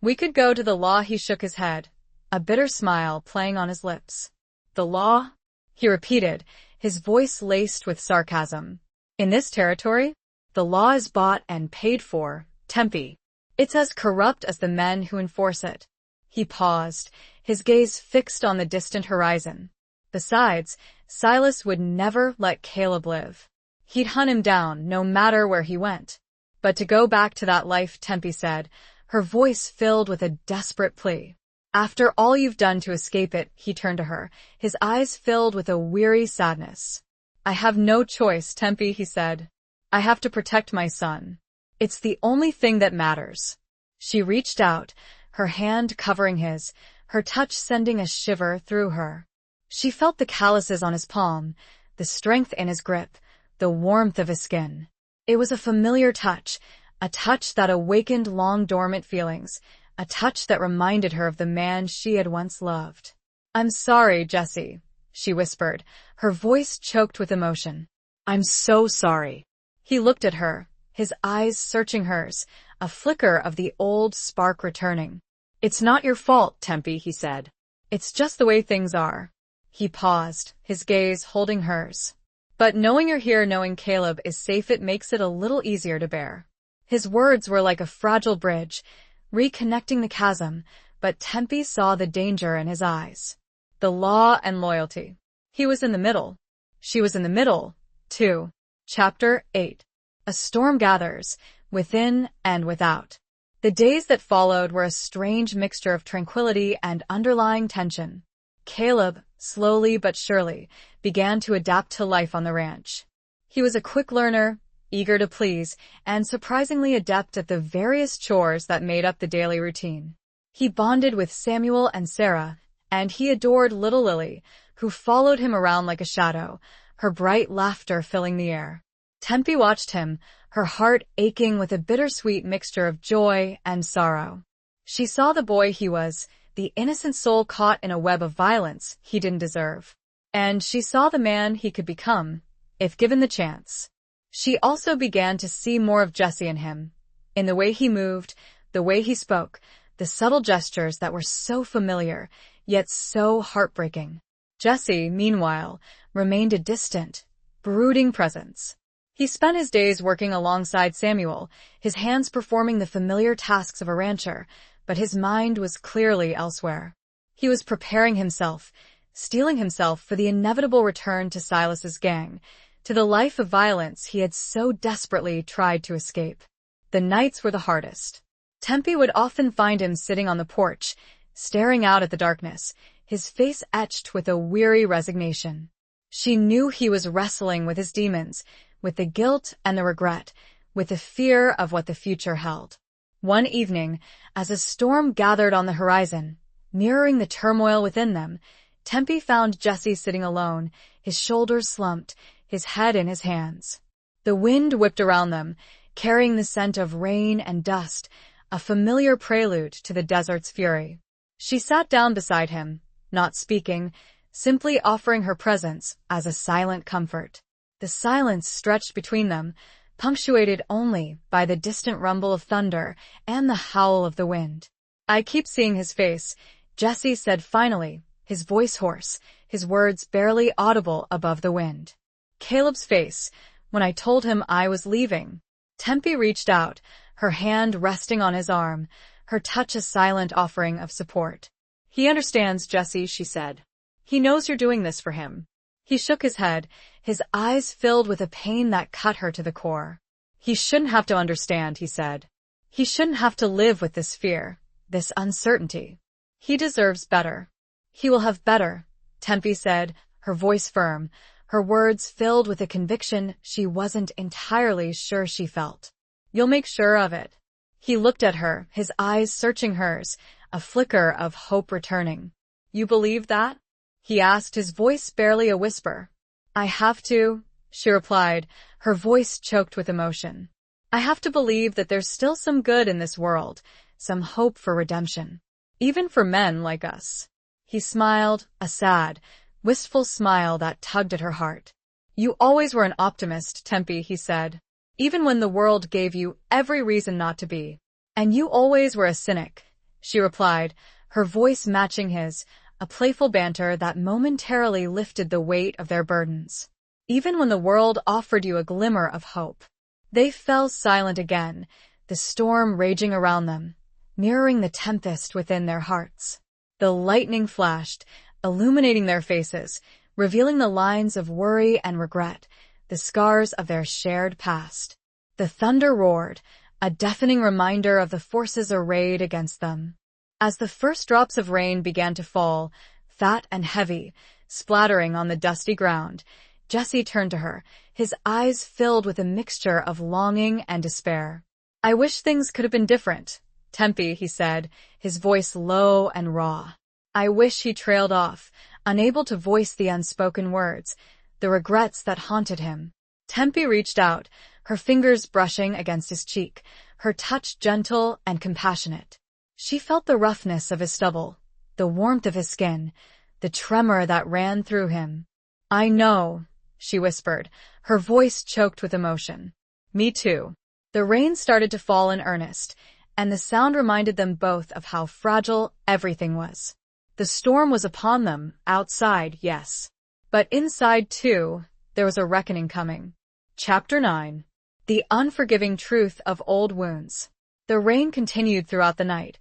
We could go to the law." He shook his head, a bitter smile playing on his lips. "The law?" he repeated, his voice laced with sarcasm. "In this territory, the law is bought and paid for, Tempe. It's as corrupt as the men who enforce it." He paused, his gaze fixed on the distant horizon. Besides, Silas would never let Caleb live. He'd hunt him down no matter where he went. But to go back to that life, Tempe said, her voice filled with a desperate plea. After all you've done to escape it, he turned to her, his eyes filled with a weary sadness. I have no choice, Tempe, he said. I have to protect my son. It's the only thing that matters. She reached out, her hand covering his, her touch sending a shiver through her. She felt the calluses on his palm, the strength in his grip, the warmth of his skin. It was a familiar touch, a touch that awakened long-dormant feelings, a touch that reminded her of the man she had once loved. I'm sorry, Jessie, she whispered, her voice choked with emotion. I'm so sorry. He looked at her, his eyes searching hers, a flicker of the old spark returning. It's not your fault, Tempe, he said. It's just the way things are. He paused, his gaze holding hers. But knowing you're here, knowing Caleb is safe, it makes it a little easier to bear. His words were like a fragile bridge, reconnecting the chasm, but Tempe saw the danger in his eyes. The law and loyalty. He was in the middle. She was in the middle, too. Chapter 8. A storm gathers, within and without. The days that followed were a strange mixture of tranquility and underlying tension. Caleb, slowly but surely, began to adapt to life on the ranch. He was a quick learner, eager to please, and surprisingly adept at the various chores that made up the daily routine. He bonded with Samuel and Sarah, and he adored little Lily, who followed him around like a shadow, her bright laughter filling the air. Tempe watched him, her heart aching with a bittersweet mixture of joy and sorrow. She saw the boy he was, the innocent soul caught in a web of violence he didn't deserve. And she saw the man he could become, if given the chance. She also began to see more of Jesse in him, in the way he moved, the way he spoke, the subtle gestures that were so familiar, yet so heartbreaking. Jesse, meanwhile, remained a distant, brooding presence. He spent his days working alongside Samuel, his hands performing the familiar tasks of a rancher, but his mind was clearly elsewhere. He was preparing himself, steeling himself for the inevitable return to Silas's gang, to the life of violence he had so desperately tried to escape. The nights were the hardest. Tempe would often find him sitting on the porch, staring out at the darkness, his face etched with a weary resignation. She knew he was wrestling with his demons, with the guilt and the regret, with the fear of what the future held. One evening, as a storm gathered on the horizon, mirroring the turmoil within them, Tempe found Jesse sitting alone, his shoulders slumped, his head in his hands. The wind whipped around them, carrying the scent of rain and dust, a familiar prelude to the desert's fury. She sat down beside him, not speaking, simply offering her presence as a silent comfort. The silence stretched between them, punctuated only by the distant rumble of thunder and the howl of the wind. I keep seeing his face, Jesse said finally, his voice hoarse, his words barely audible above the wind. Caleb's face, when I told him I was leaving. Tempe reached out, her hand resting on his arm, her touch a silent offering of support. He understands, Jesse, she said. He knows you're doing this for him. He shook his head, his eyes filled with a pain that cut her to the core. He shouldn't have to understand, he said. He shouldn't have to live with this fear, this uncertainty. He deserves better. He will have better, Tempe said, her voice firm, her words filled with a conviction she wasn't entirely sure she felt. You'll make sure of it. He looked at her, his eyes searching hers, a flicker of hope returning. You believe that? He asked, his voice barely a whisper. I have to, she replied, her voice choked with emotion. I have to believe that there's still some good in this world, some hope for redemption. Even for men like us. He smiled, a sad, wistful smile that tugged at her heart. You always were an optimist, Tempe, he said. Even when the world gave you every reason not to be. And you always were a cynic, she replied, her voice matching his, a playful banter that momentarily lifted the weight of their burdens. Even when the world offered you a glimmer of hope. They fell silent again, the storm raging around them, mirroring the tempest within their hearts. The lightning flashed, illuminating their faces, revealing the lines of worry and regret, the scars of their shared past. The thunder roared, a deafening reminder of the forces arrayed against them. As the first drops of rain began to fall, fat and heavy, splattering on the dusty ground, Jesse turned to her, his eyes filled with a mixture of longing and despair. "I wish things could have been different, Tempe," he said, his voice low and raw. "I wish," he trailed off, unable to voice the unspoken words, the regrets that haunted him. Tempe reached out, her fingers brushing against his cheek, her touch gentle and compassionate. She felt the roughness of his stubble, the warmth of his skin, the tremor that ran through him. "I know," she whispered, her voice choked with emotion. "Me too." The rain started to fall in earnest, and the sound reminded them both of how fragile everything was. The storm was upon them, outside, yes. But inside, too, there was a reckoning coming. Chapter 9. The Unforgiving Truth of Old Wounds. The rain continued throughout the night,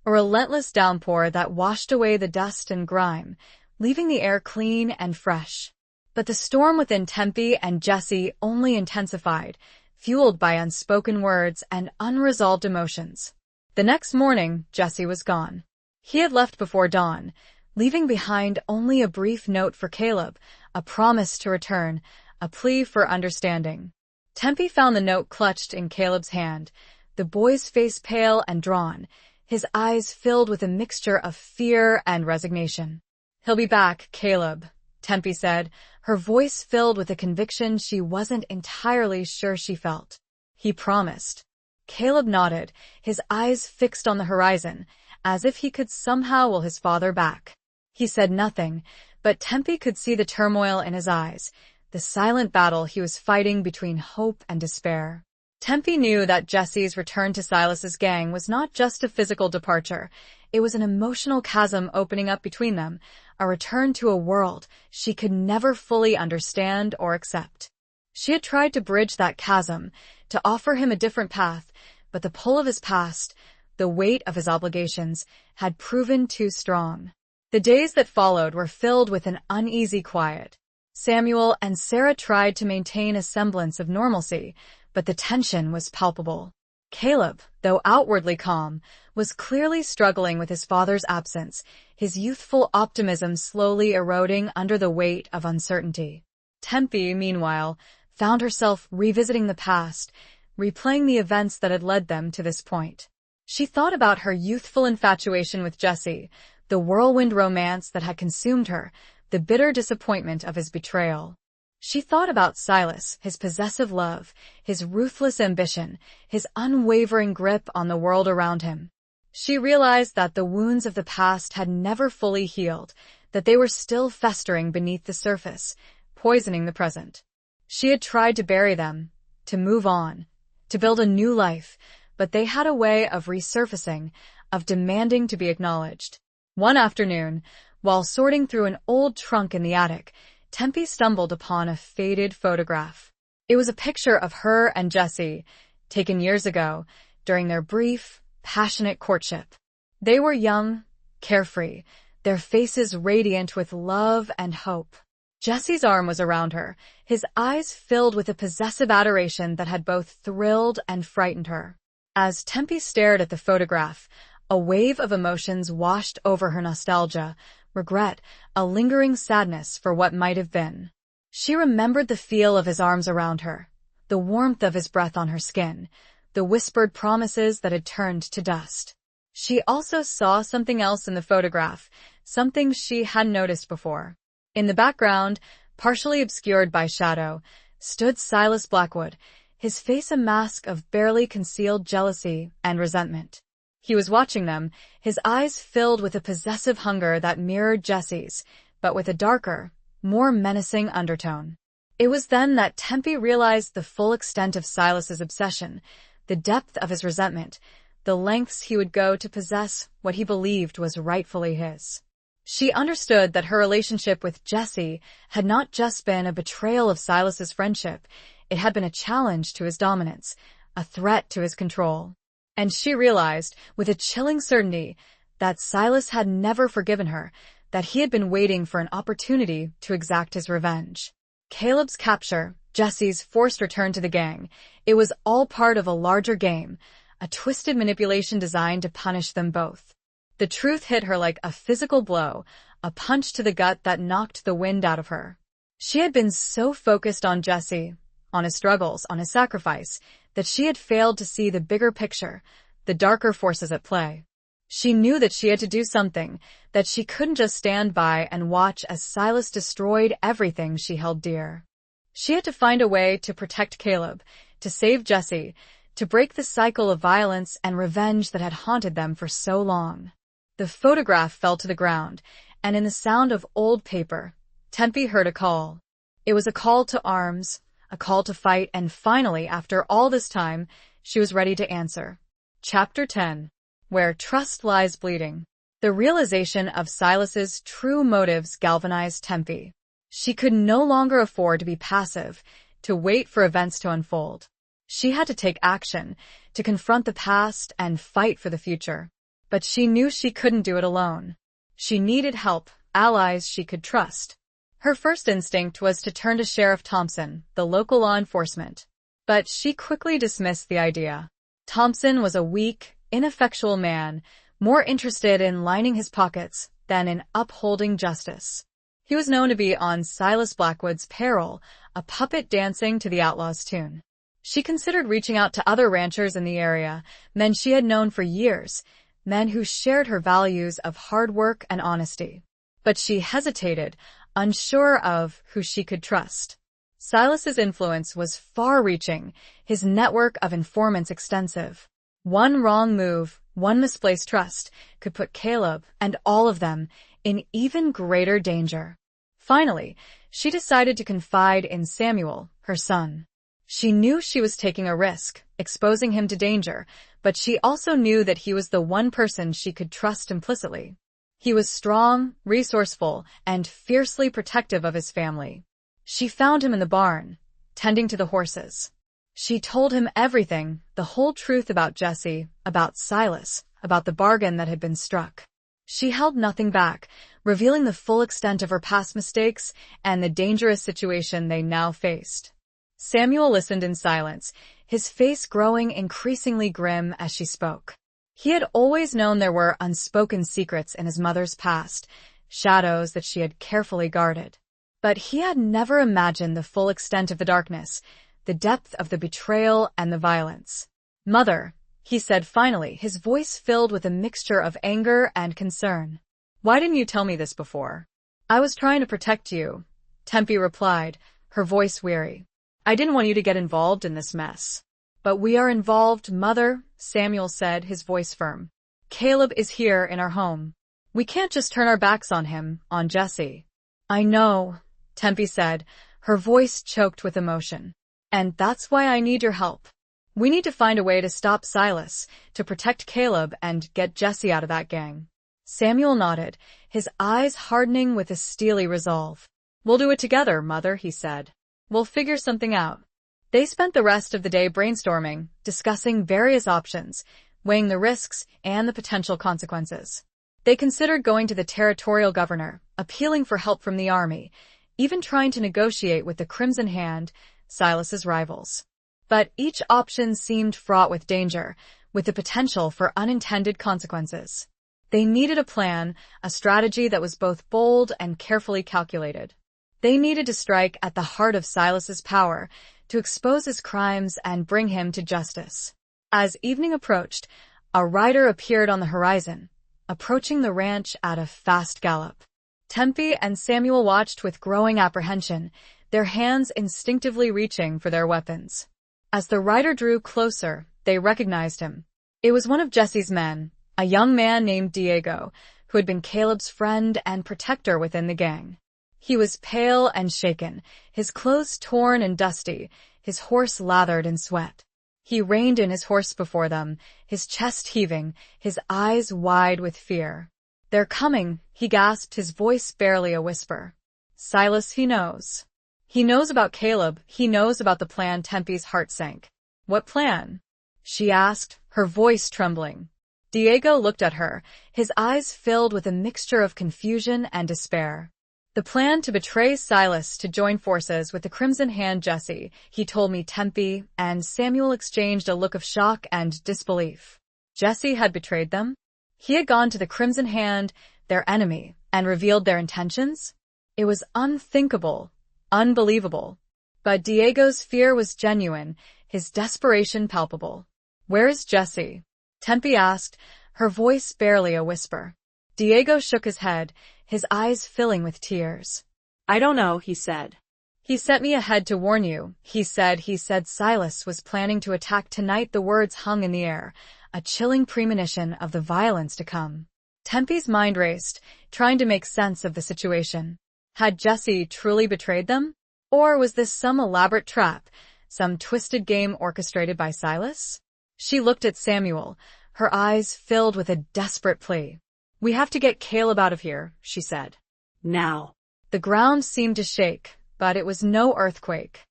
a relentless downpour that washed away the dust and grime, leaving the air clean and fresh. But the storm within Tempe and Jesse only intensified, fueled by unspoken words and unresolved emotions. The next morning, Jesse was gone. He had left before dawn, leaving behind only a brief note for Caleb, a promise to return, a plea for understanding. Tempe found the note clutched in Caleb's hand, the boy's face pale and drawn, his eyes filled with a mixture of fear and resignation. "He'll be back, Caleb," Tempe said, her voice filled with a conviction she wasn't entirely sure she felt. "He promised." Caleb nodded, his eyes fixed on the horizon, as if he could somehow will his father back. He said nothing, but Tempe could see the turmoil in his eyes, the silent battle he was fighting between hope and despair. Tempe knew that Jesse's return to Silas's gang was not just a physical departure. It was an emotional chasm opening up between them, a return to a world she could never fully understand or accept. She had tried to bridge that chasm, to offer him a different path, but the pull of his past, the weight of his obligations, had proven too strong. The days that followed were filled with an uneasy quiet. Samuel and Sarah tried to maintain a semblance of normalcy, but the tension was palpable. Caleb, though outwardly calm, was clearly struggling with his father's absence, his youthful optimism slowly eroding under the weight of uncertainty. Tempe, meanwhile, found herself revisiting the past, replaying the events that had led them to this point. She thought about her youthful infatuation with Jesse, the whirlwind romance that had consumed her, the bitter disappointment of his betrayal. She thought about Silas, his possessive love, his ruthless ambition, his unwavering grip on the world around him. She realized that the wounds of the past had never fully healed, that they were still festering beneath the surface, poisoning the present. She had tried to bury them, to move on, to build a new life, but they had a way of resurfacing, of demanding to be acknowledged. One afternoon, while sorting through an old trunk in the attic, Tempe stumbled upon a faded photograph. It was a picture of her and Jesse, taken years ago, during their brief, passionate courtship. They were young, carefree, their faces radiant with love and hope. Jesse's arm was around her, his eyes filled with a possessive adoration that had both thrilled and frightened her. As Tempe stared at the photograph, a wave of emotions washed over her: nostalgia, regret, a lingering sadness for what might have been. She remembered the feel of his arms around her, the warmth of his breath on her skin, the whispered promises that had turned to dust. She also saw something else in the photograph, something she hadn't noticed before. In the background, partially obscured by shadow, stood Silas Blackwood, his face a mask of barely concealed jealousy and resentment. He was watching them, his eyes filled with a possessive hunger that mirrored Jesse's, but with a darker, more menacing undertone. It was then that Tempe realized the full extent of Silas's obsession, the depth of his resentment, the lengths he would go to possess what he believed was rightfully his. She understood that her relationship with Jesse had not just been a betrayal of Silas's friendship, it had been a challenge to his dominance, a threat to his control. And she realized, with a chilling certainty, that Silas had never forgiven her, that he had been waiting for an opportunity to exact his revenge. Caleb's capture, Jesse's forced return to the gang. It was all part of a larger game, a twisted manipulation designed to punish them both. The truth hit her like a physical blow, a punch to the gut that knocked the wind out of her. She had been so focused on Jesse, on his struggles, on his sacrifice, that she had failed to see the bigger picture, the darker forces at play. She knew that she had to do something, that she couldn't just stand by and watch as Silas destroyed everything she held dear. She had to find a way to protect Caleb, to save Jesse, to break the cycle of violence and revenge that had haunted them for so long. The photograph fell to the ground, and in the sound of old paper, Tempe heard a call. It was a call to arms, a call to fight, and finally, after all this time, she was ready to answer. Chapter 10. Where Trust Lies Bleeding. The realization of Silas's true motives galvanized Tempe. She could no longer afford to be passive, to wait for events to unfold. She had to take action, to confront the past and fight for the future. But she knew she couldn't do it alone. She needed help, allies she could trust. Her first instinct was to turn to Sheriff Thompson, the local law enforcement. But she quickly dismissed the idea. Thompson was a weak, ineffectual man, more interested in lining his pockets than in upholding justice. He was known to be on Silas Blackwood's payroll, a puppet dancing to the outlaw's tune. She considered reaching out to other ranchers in the area, men she had known for years, men who shared her values of hard work and honesty. But she hesitated, unsure of who she could trust. Silas's influence was far-reaching, his network of informants extensive. One wrong move, one misplaced trust, could put Caleb and all of them in even greater danger. Finally, she decided to confide in Samuel, her son. She knew she was taking a risk, exposing him to danger, but she also knew that he was the one person she could trust implicitly. He was strong, resourceful, and fiercely protective of his family. She found him in the barn, tending to the horses. She told him everything, the whole truth about Jesse, about Silas, about the bargain that had been struck. She held nothing back, revealing the full extent of her past mistakes and the dangerous situation they now faced. Samuel listened in silence, his face growing increasingly grim as she spoke. He had always known there were unspoken secrets in his mother's past, shadows that she had carefully guarded. But he had never imagined the full extent of the darkness, the depth of the betrayal and the violence. "Mother," he said finally, his voice filled with a mixture of anger and concern. "Why didn't you tell me this before?" "I was trying to protect you," Tempe replied, her voice weary. "I didn't want you to get involved in this mess." "But we are involved, Mother," Samuel said, his voice firm. "Caleb is here in our home. We can't just turn our backs on him, on Jesse." "I know," Tempe said, her voice choked with emotion. "And that's why I need your help. We need to find a way to stop Silas, to protect Caleb and get Jesse out of that gang." Samuel nodded, his eyes hardening with a steely resolve. "We'll do it together, Mother," he said. "We'll figure something out." They spent the rest of the day brainstorming, discussing various options, weighing the risks and the potential consequences. They considered going to the territorial governor, appealing for help from the army, even trying to negotiate with the Crimson Hand, Silas's rivals. But each option seemed fraught with danger, with the potential for unintended consequences. They needed a plan, a strategy that was both bold and carefully calculated. They needed to strike at the heart of Silas's power, to expose his crimes and bring him to justice. As evening approached, a rider appeared on the horizon, approaching the ranch at a fast gallop. Tempe and Samuel watched with growing apprehension, their hands instinctively reaching for their weapons. As the rider drew closer, they recognized him. It was one of Jesse's men, a young man named Diego, who had been Caleb's friend and protector within the gang. He was pale and shaken, his clothes torn and dusty, his horse lathered in sweat. He reined in his horse before them, his chest heaving, his eyes wide with fear. "They're coming," he gasped, his voice barely a whisper. "Silas, he knows. He knows about Caleb, he knows about the plan." Tempe's heart sank. "What plan?" she asked, her voice trembling. Diego looked at her, his eyes filled with a mixture of confusion and despair. The plan to betray Silas to join forces with the Crimson Hand Jesse, he told me. Tempe and Samuel exchanged a look of shock and disbelief. Jesse had betrayed them? He had gone to the Crimson Hand, their enemy, and revealed their intentions? It was unthinkable, unbelievable. But Diego's fear was genuine, his desperation palpable. "Where is Jesse?" Tempe asked, her voice barely a whisper. Diego shook his head, his eyes filling with tears. "I don't know," he said. "He sent me ahead to warn you," he said. Silas was planning to attack tonight. The words hung in the air, a chilling premonition of the violence to come. Tempe's mind raced, trying to make sense of the situation. Had Jesse truly betrayed them? Or was this some elaborate trap, some twisted game orchestrated by Silas? She looked at Samuel, her eyes filled with a desperate plea. "We have to get Caleb out of here," she said. "Now." The ground seemed to shake, but it was no earthquake.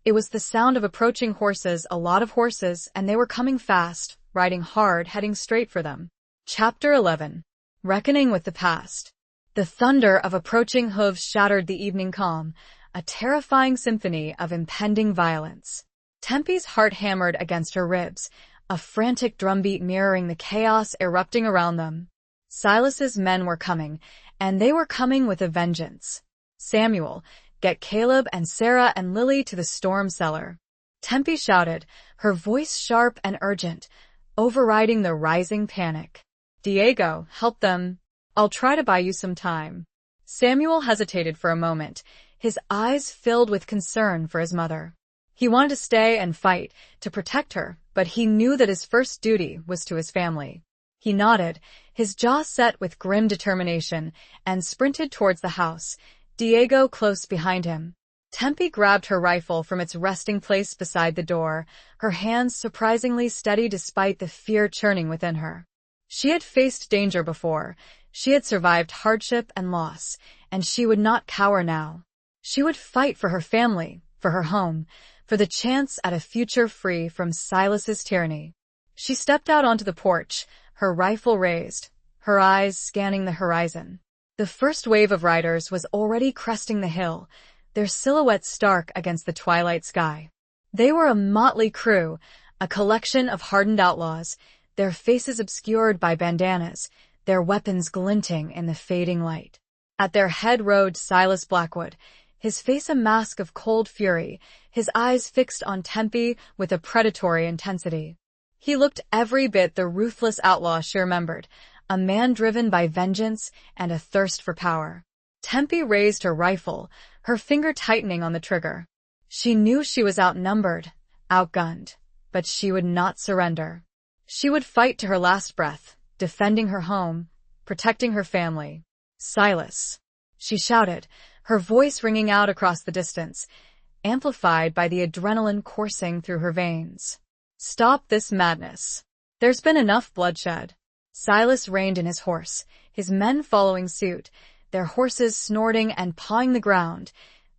It was the sound of approaching horses, a lot of horses, and they were coming fast, riding hard, heading straight for them. Chapter 11. Reckoning with the Past. The thunder of approaching hooves shattered the evening calm, a terrifying symphony of impending violence. Tempe's heart hammered against her ribs, a frantic drumbeat mirroring the chaos erupting around them. Silas's men were coming, and they were coming with a vengeance. "Samuel, get Caleb and Sarah and Lily to the storm cellar," Tempe shouted, her voice sharp and urgent, overriding the rising panic. "Diego, help them. I'll try to buy you some time." Samuel hesitated for a moment, his eyes filled with concern for his mother. He wanted to stay and fight, to protect her, but he knew that his first duty was to his family. He nodded, his jaw set with grim determination, and sprinted towards the house, Diego close behind him. Tempe grabbed her rifle from its resting place beside the door, her hands surprisingly steady despite the fear churning within her. She had faced danger before, she had survived hardship and loss, and she would not cower now. She would fight for her family, for her home, for the chance at a future free from Silas's tyranny. She stepped out onto the porch, her rifle raised, her eyes scanning the horizon. The first wave of riders was already cresting the hill, their silhouettes stark against the twilight sky. They were a motley crew, a collection of hardened outlaws, their faces obscured by bandanas, their weapons glinting in the fading light. At their head rode Silas Blackwood, his face a mask of cold fury, his eyes fixed on Tempe with a predatory intensity. He looked every bit the ruthless outlaw she remembered, a man driven by vengeance and a thirst for power. Tempe raised her rifle, her finger tightening on the trigger. She knew she was outnumbered, outgunned, but she would not surrender. She would fight to her last breath, defending her home, protecting her family. "Silas," she shouted, her voice ringing out across the distance, amplified by the adrenaline coursing through her veins. "Stop this madness. There's been enough bloodshed." Silas reined in his horse, his men following suit, their horses snorting and pawing the ground,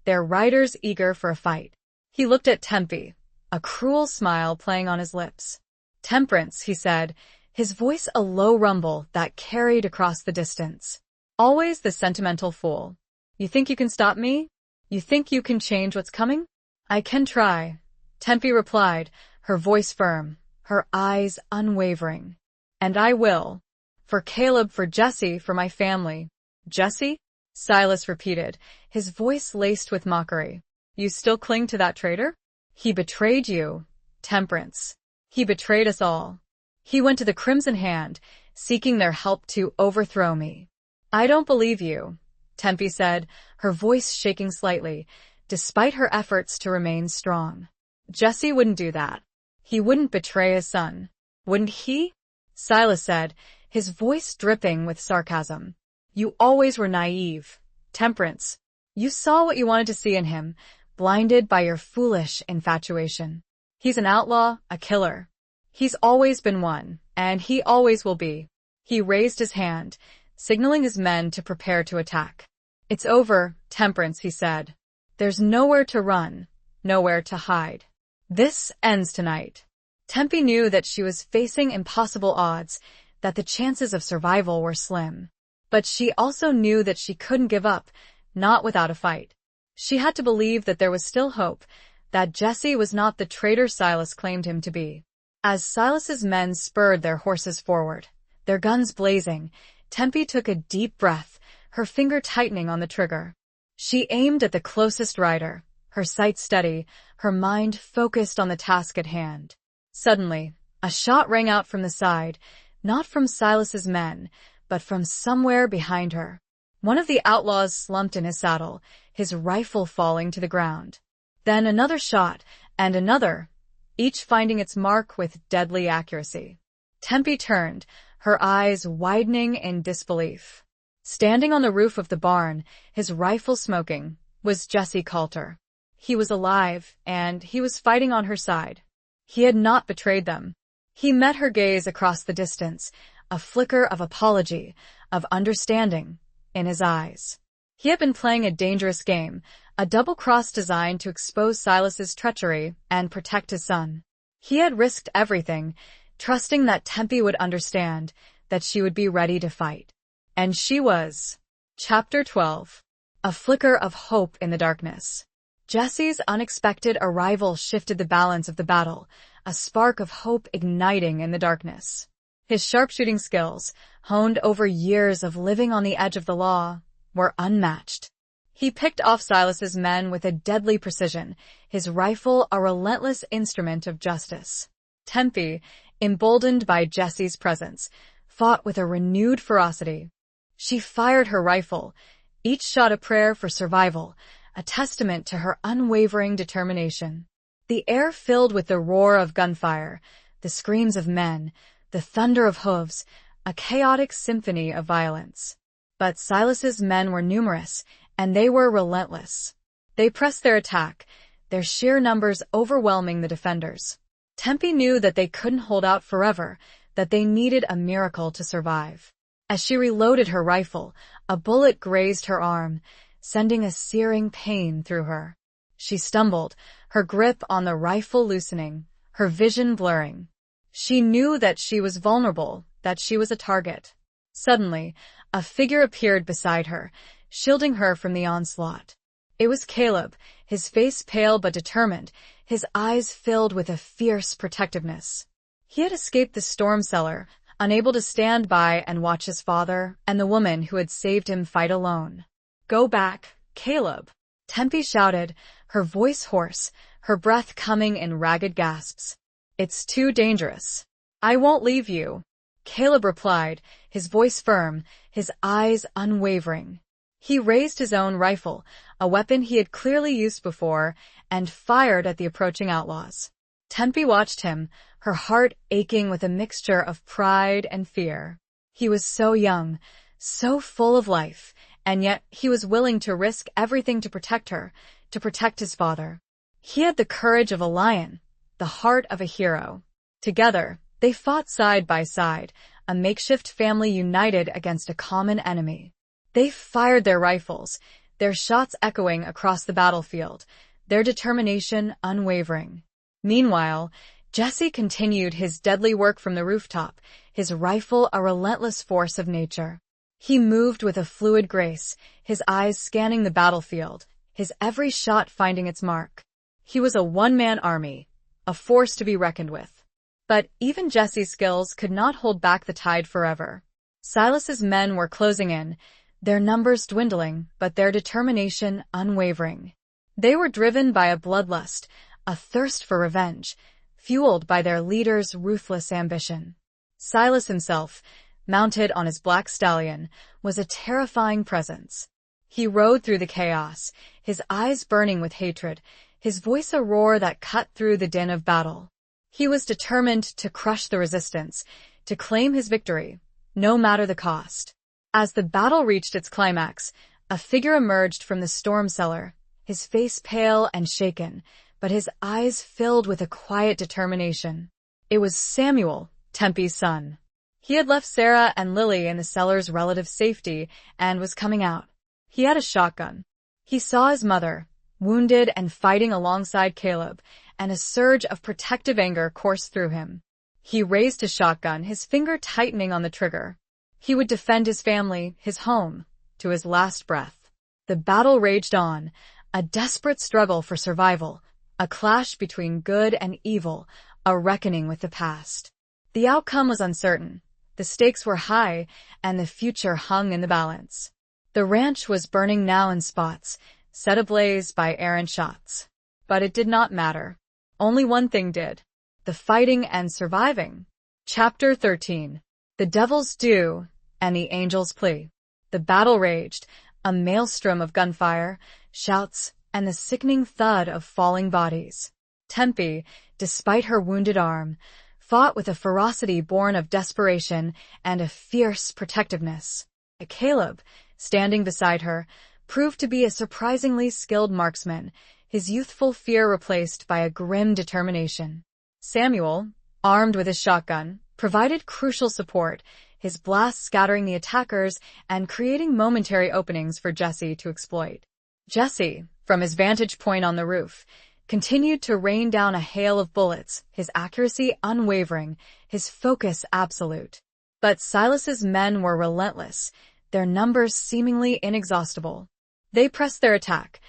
their riders eager for a fight. He looked at Tempe, a cruel smile playing on his lips. "Temperance," he said, his voice a low rumble that carried across the distance. "Always the sentimental fool. You think you can stop me? You think you can change what's coming?" "I can try," Tempe replied, her voice firm, her eyes unwavering. "And I will. For Caleb, for Jesse, for my family." "Jesse?" Silas repeated, his voice laced with mockery. "You still cling to that traitor? He betrayed you, Temperance. He betrayed us all. He went to the Crimson Hand, seeking their help to overthrow me." "I don't believe you," Tempe said, her voice shaking slightly, despite her efforts to remain strong. "Jesse wouldn't do that. He wouldn't betray his son. Wouldn't he?" Silas said, his voice dripping with sarcasm. "You always were naive, Temperance. You saw what you wanted to see in him, blinded by your foolish infatuation. He's an outlaw, a killer. He's always been one, and he always will be." He raised his hand, signaling his men to prepare to attack. "It's over, Temperance," he said. "There's nowhere to run, nowhere to hide. This ends tonight." Tempe knew that she was facing impossible odds, that the chances of survival were slim. But she also knew that she couldn't give up, not without a fight. She had to believe that there was still hope, that Jesse was not the traitor Silas claimed him to be. As Silas's men spurred their horses forward, their guns blazing, Tempe took a deep breath, her finger tightening on the trigger. She aimed at the closest rider, her sight steady, her mind focused on the task at hand. Suddenly, a shot rang out from the side, not from Silas's men, but from somewhere behind her. One of the outlaws slumped in his saddle, his rifle falling to the ground. Then another shot, and another, each finding its mark with deadly accuracy. Tempe turned, her eyes widening in disbelief. Standing on the roof of the barn, his rifle smoking, was Jesse Coulter. He was alive, and he was fighting on her side. He had not betrayed them. He met her gaze across the distance, a flicker of apology, of understanding, in his eyes. He had been playing a dangerous game, a double-cross designed to expose Silas's treachery and protect his son. He had risked everything, trusting that Tempe would understand, that she would be ready to fight. And she was. Chapter 12. A flicker of hope in the darkness. Jesse's unexpected arrival shifted the balance of the battle, a spark of hope igniting in the darkness. His sharpshooting skills, honed over years of living on the edge of the law, were unmatched. He picked off Silas's men with a deadly precision, his rifle a relentless instrument of justice. Tempe, emboldened by Jesse's presence, fought with a renewed ferocity. She fired her rifle, each shot a prayer for survival, a testament to her unwavering determination. The air filled with the roar of gunfire, the screams of men, the thunder of hooves, a chaotic symphony of violence. But Silas's men were numerous, and they were relentless. They pressed their attack, their sheer numbers overwhelming the defenders. Tempe knew that they couldn't hold out forever, that they needed a miracle to survive. As she reloaded her rifle, a bullet grazed her arm, sending a searing pain through her. She stumbled, her grip on the rifle loosening, her vision blurring. She knew that she was vulnerable, that she was a target. Suddenly, a figure appeared beside her, shielding her from the onslaught. It was Caleb, his face pale but determined, his eyes filled with a fierce protectiveness. He had escaped the storm cellar, unable to stand by and watch his father and the woman who had saved him fight alone. "Go back, Caleb," Tempe shouted, her voice hoarse, her breath coming in ragged gasps. "It's too dangerous." "I won't leave you," Caleb replied, his voice firm, his eyes unwavering. He raised his own rifle, a weapon he had clearly used before, and fired at the approaching outlaws. Tempe watched him, her heart aching with a mixture of pride and fear. He was so young, so full of life, and yet he was willing to risk everything to protect her, to protect his father. He had the courage of a lion, the heart of a hero. Together, they fought side by side, a makeshift family united against a common enemy. They fired their rifles, their shots echoing across the battlefield, their determination unwavering. Meanwhile, Jesse continued his deadly work from the rooftop, his rifle a relentless force of nature. He moved with a fluid grace, his eyes scanning the battlefield, his every shot finding its mark. He was a one-man army, a force to be reckoned with. But even Jesse's skills could not hold back the tide forever. Silas's men were closing in, their numbers dwindling, but their determination unwavering. They were driven by a bloodlust, a thirst for revenge, fueled by their leader's ruthless ambition. Silas himself, mounted on his black stallion, was a terrifying presence. He rode through the chaos, his eyes burning with hatred, his voice a roar that cut through the din of battle. He was determined to crush the resistance, to claim his victory, no matter the cost. As the battle reached its climax, a figure emerged from the storm cellar, his face pale and shaken, but his eyes filled with a quiet determination. It was Samuel, Tempe's son. He had left Sarah and Lily in the cellar's relative safety and was coming out. He had a shotgun. He saw his mother, wounded and fighting alongside Caleb, and a surge of protective anger coursed through him. He raised his shotgun, his finger tightening on the trigger. He would defend his family, his home, to his last breath. The battle raged on, a desperate struggle for survival, a clash between good and evil, a reckoning with the past. The outcome was uncertain, the stakes were high, and the future hung in the balance. The ranch was burning now in spots, set ablaze by errant shots. But it did not matter. Only one thing did: the fighting and surviving. Chapter 13. The Devil's Due and the Angel's Plea. The battle raged, a maelstrom of gunfire, shouts, and the sickening thud of falling bodies. Tempe, despite her wounded arm, fought with a ferocity born of desperation and a fierce protectiveness. Caleb, standing beside her, proved to be a surprisingly skilled marksman, his youthful fear replaced by a grim determination. Samuel, armed with his shotgun, provided crucial support, his blasts scattering the attackers and creating momentary openings for Jesse to exploit. Jesse, from his vantage point on the roof, continued to rain down a hail of bullets, his accuracy unwavering, his focus absolute. But Silas's men were relentless, their numbers seemingly inexhaustible. They pressed their attack,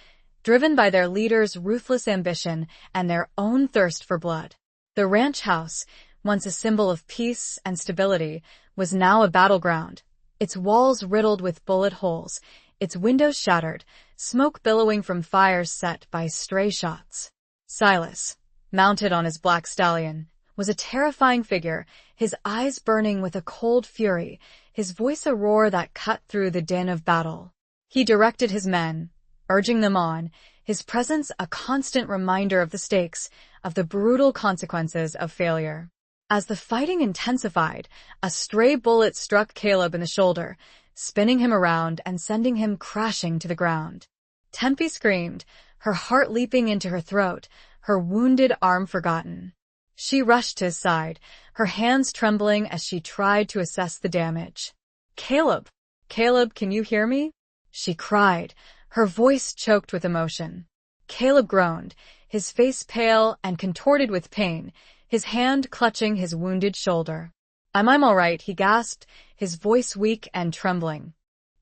driven by their leader's ruthless ambition and their own thirst for blood. The ranch house, once a symbol of peace and stability, was now a battleground, its walls riddled with bullet holes, its windows shattered, smoke billowing from fires set by stray shots. Silas, mounted on his black stallion, was a terrifying figure, his eyes burning with a cold fury, his voice a roar that cut through the din of battle. He directed his men, urging them on, his presence a constant reminder of the stakes, of the brutal consequences of failure. As the fighting intensified, a stray bullet struck Caleb in the shoulder, spinning him around and sending him crashing to the ground. Tempe screamed, her heart leaping into her throat, her wounded arm forgotten. She rushed to his side, her hands trembling as she tried to assess the damage. Caleb, can you hear me?" she cried, her voice choked with emotion. Caleb groaned, his face pale and contorted with pain, his hand clutching his wounded shoulder. I'm all right," he gasped, his voice weak and trembling.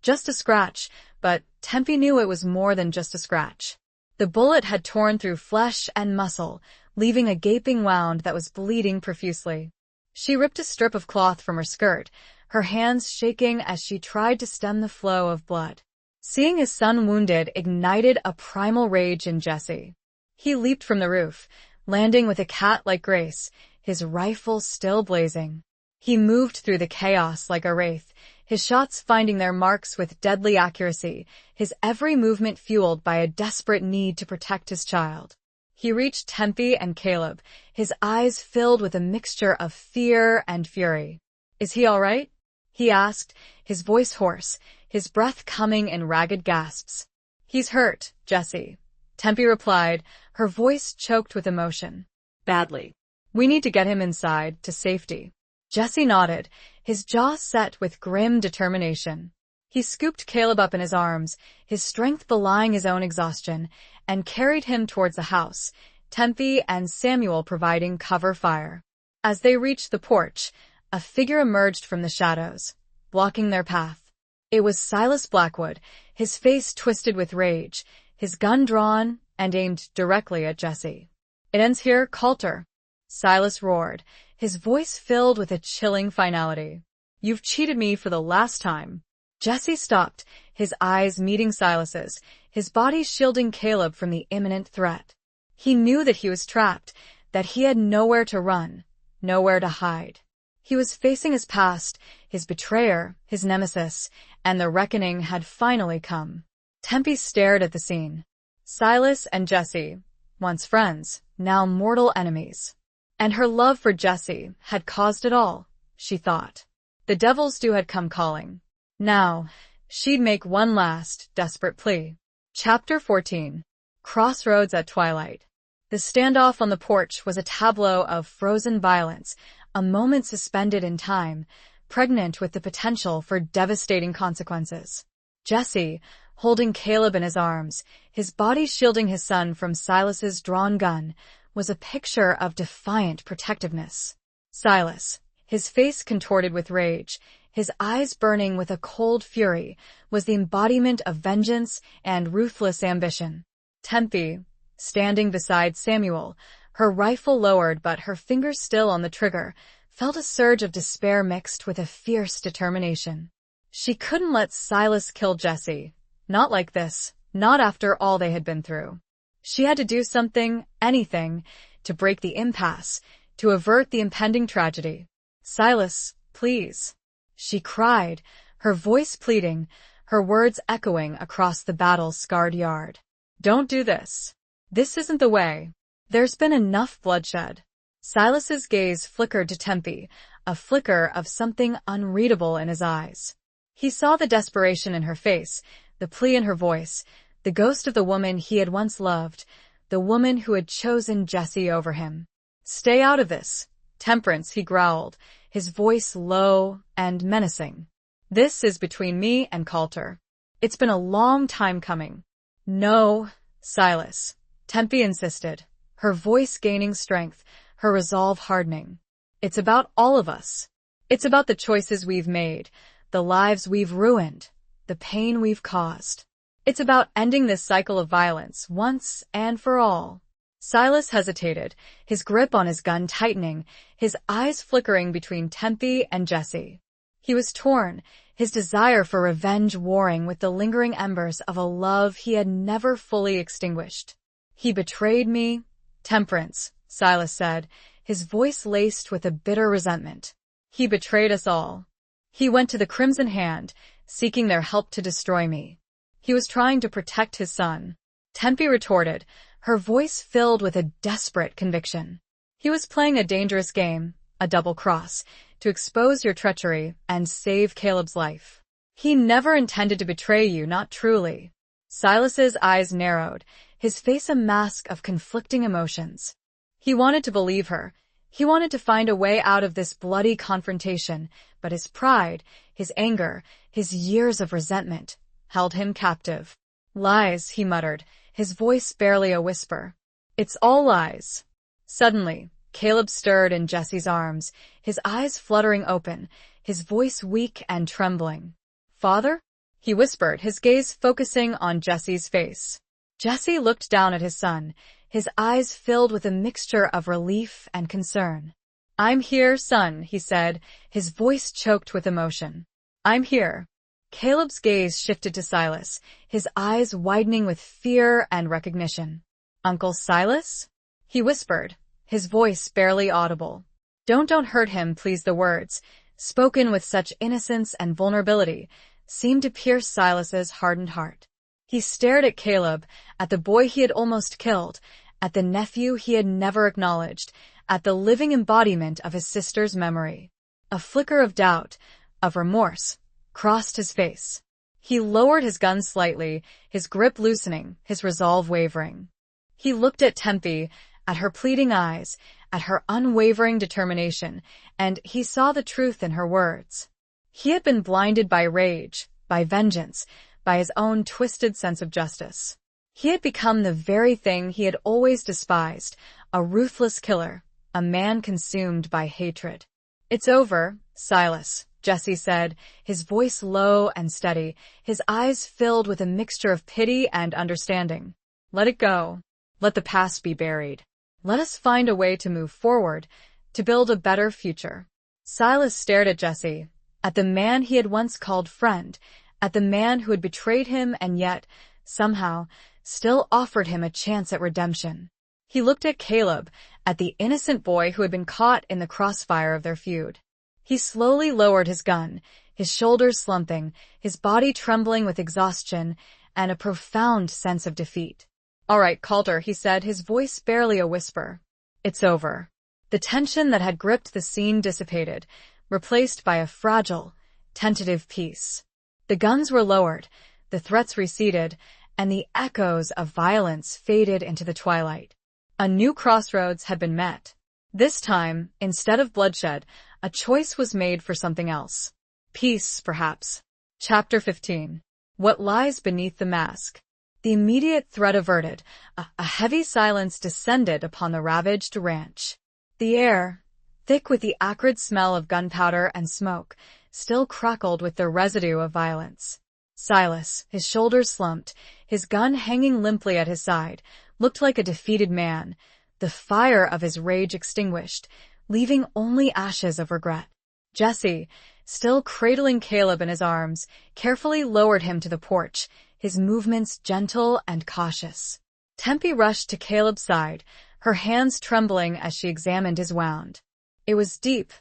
"Just a scratch," but Tempe knew it was more than just a scratch. The bullet had torn through flesh and muscle, leaving a gaping wound that was bleeding profusely. She ripped a strip of cloth from her skirt, her hands shaking as she tried to stem the flow of blood. Seeing his son wounded ignited a primal rage in Jesse. He leaped from the roof, landing with a cat-like grace, his rifle still blazing. He moved through the chaos like a wraith, his shots finding their marks with deadly accuracy, his every movement fueled by a desperate need to protect his child. He reached Tempe and Caleb, his eyes filled with a mixture of fear and fury. "Is he all right?" he asked, his voice hoarse, his breath coming in ragged gasps. "He's hurt, Jesse," Tempe replied, her voice choked with emotion. "Badly. "We need to get him inside, to safety." Jesse nodded, his jaw set with grim determination. He scooped Caleb up in his arms, his strength belying his own exhaustion, and carried him towards the house, Tempe and Samuel providing cover fire. As they reached the porch, a figure emerged from the shadows, blocking their path. It was Silas Blackwood, his face twisted with rage, his gun drawn and aimed directly at Jesse. "It ends here, Coulter," Silas roared, his voice filled with a chilling finality. "You've cheated me for the last time." Jesse stopped, his eyes meeting Silas's, his body shielding Caleb from the imminent threat. He knew that he was trapped, that he had nowhere to run, nowhere to hide. He was facing his past, his betrayer, his nemesis, and the reckoning had finally come. Tempe stared at the scene. Silas and Jesse, once friends, now mortal enemies. And her love for Jesse had caused it all, she thought. The Devil's Due had come calling. Now, she'd make one last, desperate plea. Chapter 14. Crossroads at Twilight. The standoff on the porch was a tableau of frozen violence, a moment suspended in time, pregnant with the potential for devastating consequences. Jesse, holding Caleb in his arms, his body shielding his son from Silas's drawn gun, was a picture of defiant protectiveness. Silas, his face contorted with rage, his eyes burning with a cold fury, was the embodiment of vengeance and ruthless ambition. Tempe, standing beside Samuel, her rifle lowered but her fingers still on the trigger, felt a surge of despair mixed with a fierce determination. She couldn't let Silas kill Jesse. Not like this, not after all they had been through. She had to do something, anything, to break the impasse, to avert the impending tragedy. "Silas, please," she cried, her voice pleading, her words echoing across the battle-scarred yard. "Don't do this. This isn't the way. There's been enough bloodshed." Silas's gaze flickered to Tempe, a flicker of something unreadable in his eyes. He saw the desperation in her face, the plea in her voice, the ghost of the woman he had once loved, the woman who had chosen Jesse over him. "Stay out of this, Temperance," he growled, his voice low and menacing. "This is between me and Coulter. It's been a long time coming." "No, Silas," Tempe insisted, her voice gaining strength, her resolve hardening. "It's about all of us. It's about the choices we've made, the lives we've ruined, the pain we've caused. It's about ending this cycle of violence once and for all." Silas hesitated, his grip on his gun tightening, his eyes flickering between Tempe and Jesse. He was torn, his desire for revenge warring with the lingering embers of a love he had never fully extinguished. "He betrayed me, Temperance," Silas said, his voice laced with a bitter resentment. "He betrayed us all. He went to the Crimson Hand, seeking their help to destroy me. He was trying to protect his son." Tempe retorted, her voice filled with a desperate conviction. "He was playing a dangerous game, a double cross, to expose your treachery and save Caleb's life. He never intended to betray you, not truly." Silas's eyes narrowed, his face a mask of conflicting emotions. He wanted to believe her. He wanted to find a way out of this bloody confrontation, but his pride, his anger, his years of resentment, held him captive. "Lies," he muttered, his voice barely a whisper. "It's all lies." Suddenly, Caleb stirred in Jesse's arms, his eyes fluttering open, his voice weak and trembling. "Father?" he whispered, his gaze focusing on Jesse's face. Jesse looked down at his son, his eyes filled with a mixture of relief and concern. "I'm here, son," he said, his voice choked with emotion. "I'm here." Caleb's gaze shifted to Silas, his eyes widening with fear and recognition. "Uncle Silas?" he whispered, his voice barely audible. Don't hurt him, please." The words, spoken with such innocence and vulnerability, seemed to pierce Silas's hardened heart. He stared at Caleb, at the boy he had almost killed, at the nephew he had never acknowledged, at the living embodiment of his sister's memory. A flicker of doubt, of remorse, crossed his face. He lowered his gun slightly, his grip loosening, his resolve wavering. He looked at Tempe, at her pleading eyes, at her unwavering determination, and he saw the truth in her words. He had been blinded by rage, by vengeance, by his own twisted sense of justice. He had become the very thing he had always despised, a ruthless killer, a man consumed by hatred. "It's over, Silas," Jesse said, his voice low and steady, his eyes filled with a mixture of pity and understanding. "Let it go. Let the past be buried. Let us find a way to move forward, to build a better future." Silas stared at Jesse, at the man he had once called friend, at the man who had betrayed him and yet, somehow, still offered him a chance at redemption. He looked at Caleb, at the innocent boy who had been caught in the crossfire of their feud. He slowly lowered his gun, his shoulders slumping, his body trembling with exhaustion and a profound sense of defeat. "All right, Coulter," he said, his voice barely a whisper. "It's over." The tension that had gripped the scene dissipated, replaced by a fragile, tentative peace. The guns were lowered, the threats receded, and the echoes of violence faded into the twilight. A new crossroads had been met. This time, instead of bloodshed, a choice was made for something else. Peace, perhaps. Chapter 15. What lies beneath the mask. The immediate threat averted, a heavy silence descended upon the ravaged ranch. The air, thick with the acrid smell of gunpowder and smoke, still crackled with the residue of violence. Silas, his shoulders slumped, his gun hanging limply at his side, looked like a defeated man, the fire of his rage extinguished, leaving only ashes of regret. Jesse, still cradling Caleb in his arms, carefully lowered him to the porch, his movements gentle and cautious. Tempe rushed to Caleb's side, her hands trembling as she examined his wound. It was deep,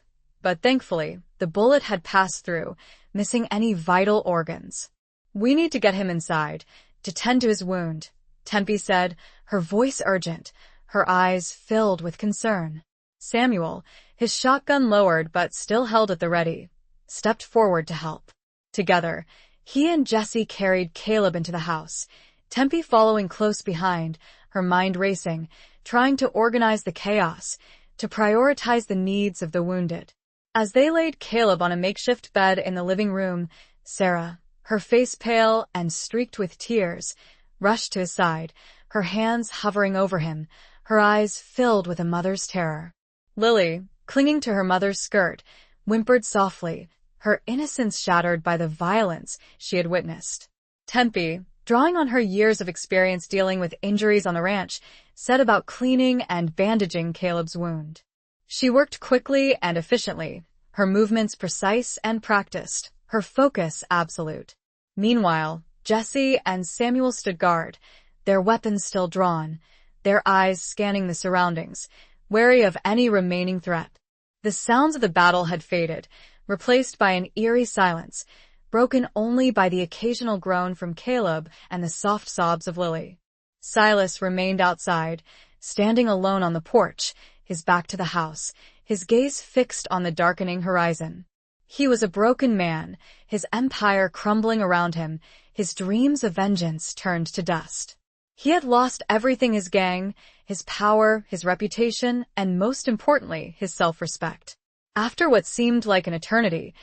but thankfully, the bullet had passed through, missing any vital organs. "We need to get him inside, to tend to his wound," Tempe said, her voice urgent, her eyes filled with concern. Samuel, his shotgun lowered but still held at the ready, stepped forward to help. Together, he and Jesse carried Caleb into the house, Tempe following close behind, her mind racing, trying to organize the chaos, to prioritize the needs of the wounded. As they laid Caleb on a makeshift bed in the living room, Sarah, her face pale and streaked with tears, rushed to his side, her hands hovering over him, her eyes filled with a mother's terror. Lily, clinging to her mother's skirt, whimpered softly, her innocence shattered by the violence she had witnessed. Tempe, drawing on her years of experience dealing with injuries on the ranch, set about cleaning and bandaging Caleb's wound. She worked quickly and efficiently, her movements precise and practiced, her focus absolute. Meanwhile, Jesse and Samuel stood guard, their weapons still drawn, their eyes scanning the surroundings, wary of any remaining threat. The sounds of the battle had faded, replaced by an eerie silence, broken only by the occasional groan from Caleb and the soft sobs of Lily. Silas remained outside, standing alone on the porch, his back to the house, his gaze fixed on the darkening horizon. He was a broken man, his empire crumbling around him, his dreams of vengeance turned to dust. He had lost everything: his gang, his power, his reputation, and most importantly, his self-respect. After what seemed like an eternity,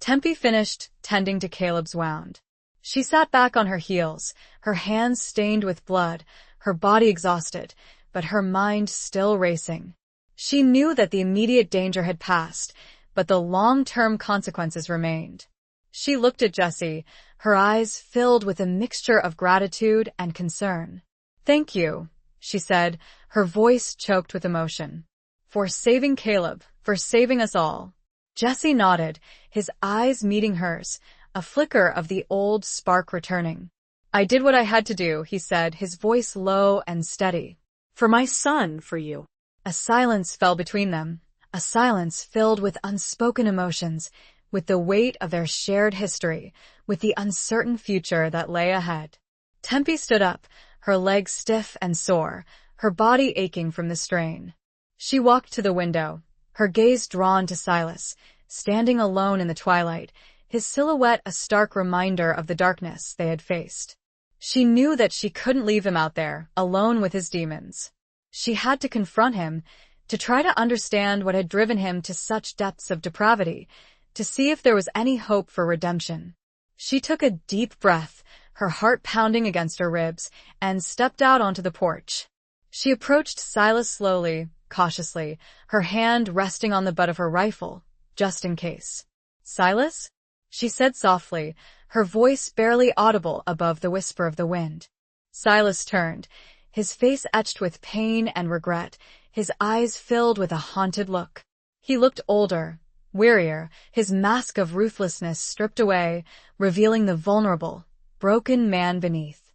Tempe finished tending to Caleb's wound. She sat back on her heels, her hands stained with blood, her body exhausted, but her mind still racing. She knew that the immediate danger had passed, but the long-term consequences remained. She looked at Jesse, her eyes filled with a mixture of gratitude and concern. "Thank you," she said, her voice choked with emotion. "For saving Caleb, for saving us all." Jesse nodded, his eyes meeting hers, a flicker of the old spark returning. "I did what I had to do," he said, his voice low and steady. "For my son, for you." A silence fell between them, a silence filled with unspoken emotions, with the weight of their shared history, with the uncertain future that lay ahead. Tempe stood up, her legs stiff and sore, her body aching from the strain. She walked to the window, her gaze drawn to Silas, standing alone in the twilight, his silhouette a stark reminder of the darkness they had faced. She knew that she couldn't leave him out there, alone with his demons. She had to confront him, to try to understand what had driven him to such depths of depravity, to see if there was any hope for redemption. She took a deep breath, her heart pounding against her ribs, and stepped out onto the porch. She approached Silas slowly, cautiously, her hand resting on the butt of her rifle, just in case. "Silas?" she said softly, her voice barely audible above the whisper of the wind. Silas turned, his face etched with pain and regret, his eyes filled with a haunted look. He looked older, wearier, his mask of ruthlessness stripped away, revealing the vulnerable, broken man beneath.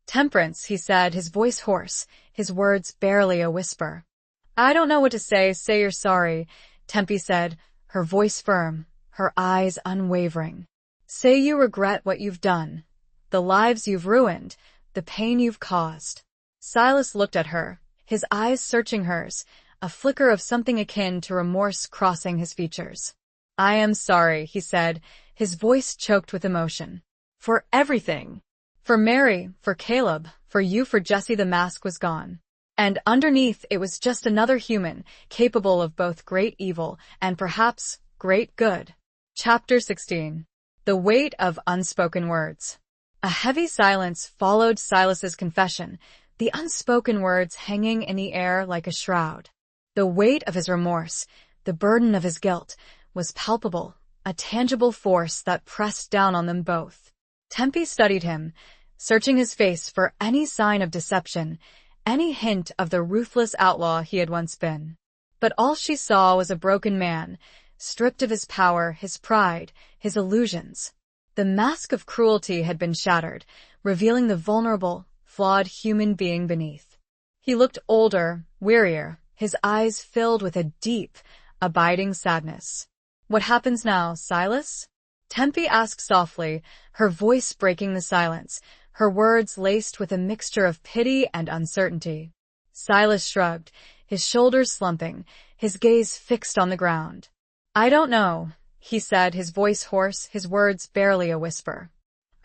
"Temperance," he said, his voice hoarse, his words barely a whisper. "I don't know what to say. Say you're sorry," Tempe said, her voice firm, her eyes unwavering. "Say you regret what you've done, the lives you've ruined, the pain you've caused." Silas looked at her, his eyes searching hers, a flicker of something akin to remorse crossing his features. "I am sorry," he said, his voice choked with emotion. "For everything. For Mary, for Caleb, for you, for Jesse." The mask was gone. And underneath it was just another human, capable of both great evil and perhaps great good. Chapter 16. The Weight of Unspoken Words. A heavy silence followed Silas's confession, the unspoken words hanging in the air like a shroud. The weight of his remorse, the burden of his guilt, was palpable, a tangible force that pressed down on them both. Tempe studied him, searching his face for any sign of deception, any hint of the ruthless outlaw he had once been. But all she saw was a broken man, stripped of his power, his pride, his illusions. The mask of cruelty had been shattered, revealing the vulnerable, flawed human being beneath. He looked older, wearier, his eyes filled with a deep, abiding sadness. "What happens now, Silas?" Tempe asked softly, her voice breaking the silence, her words laced with a mixture of pity and uncertainty. Silas shrugged, his shoulders slumping, his gaze fixed on the ground. "I don't know," he said, his voice hoarse, his words barely a whisper.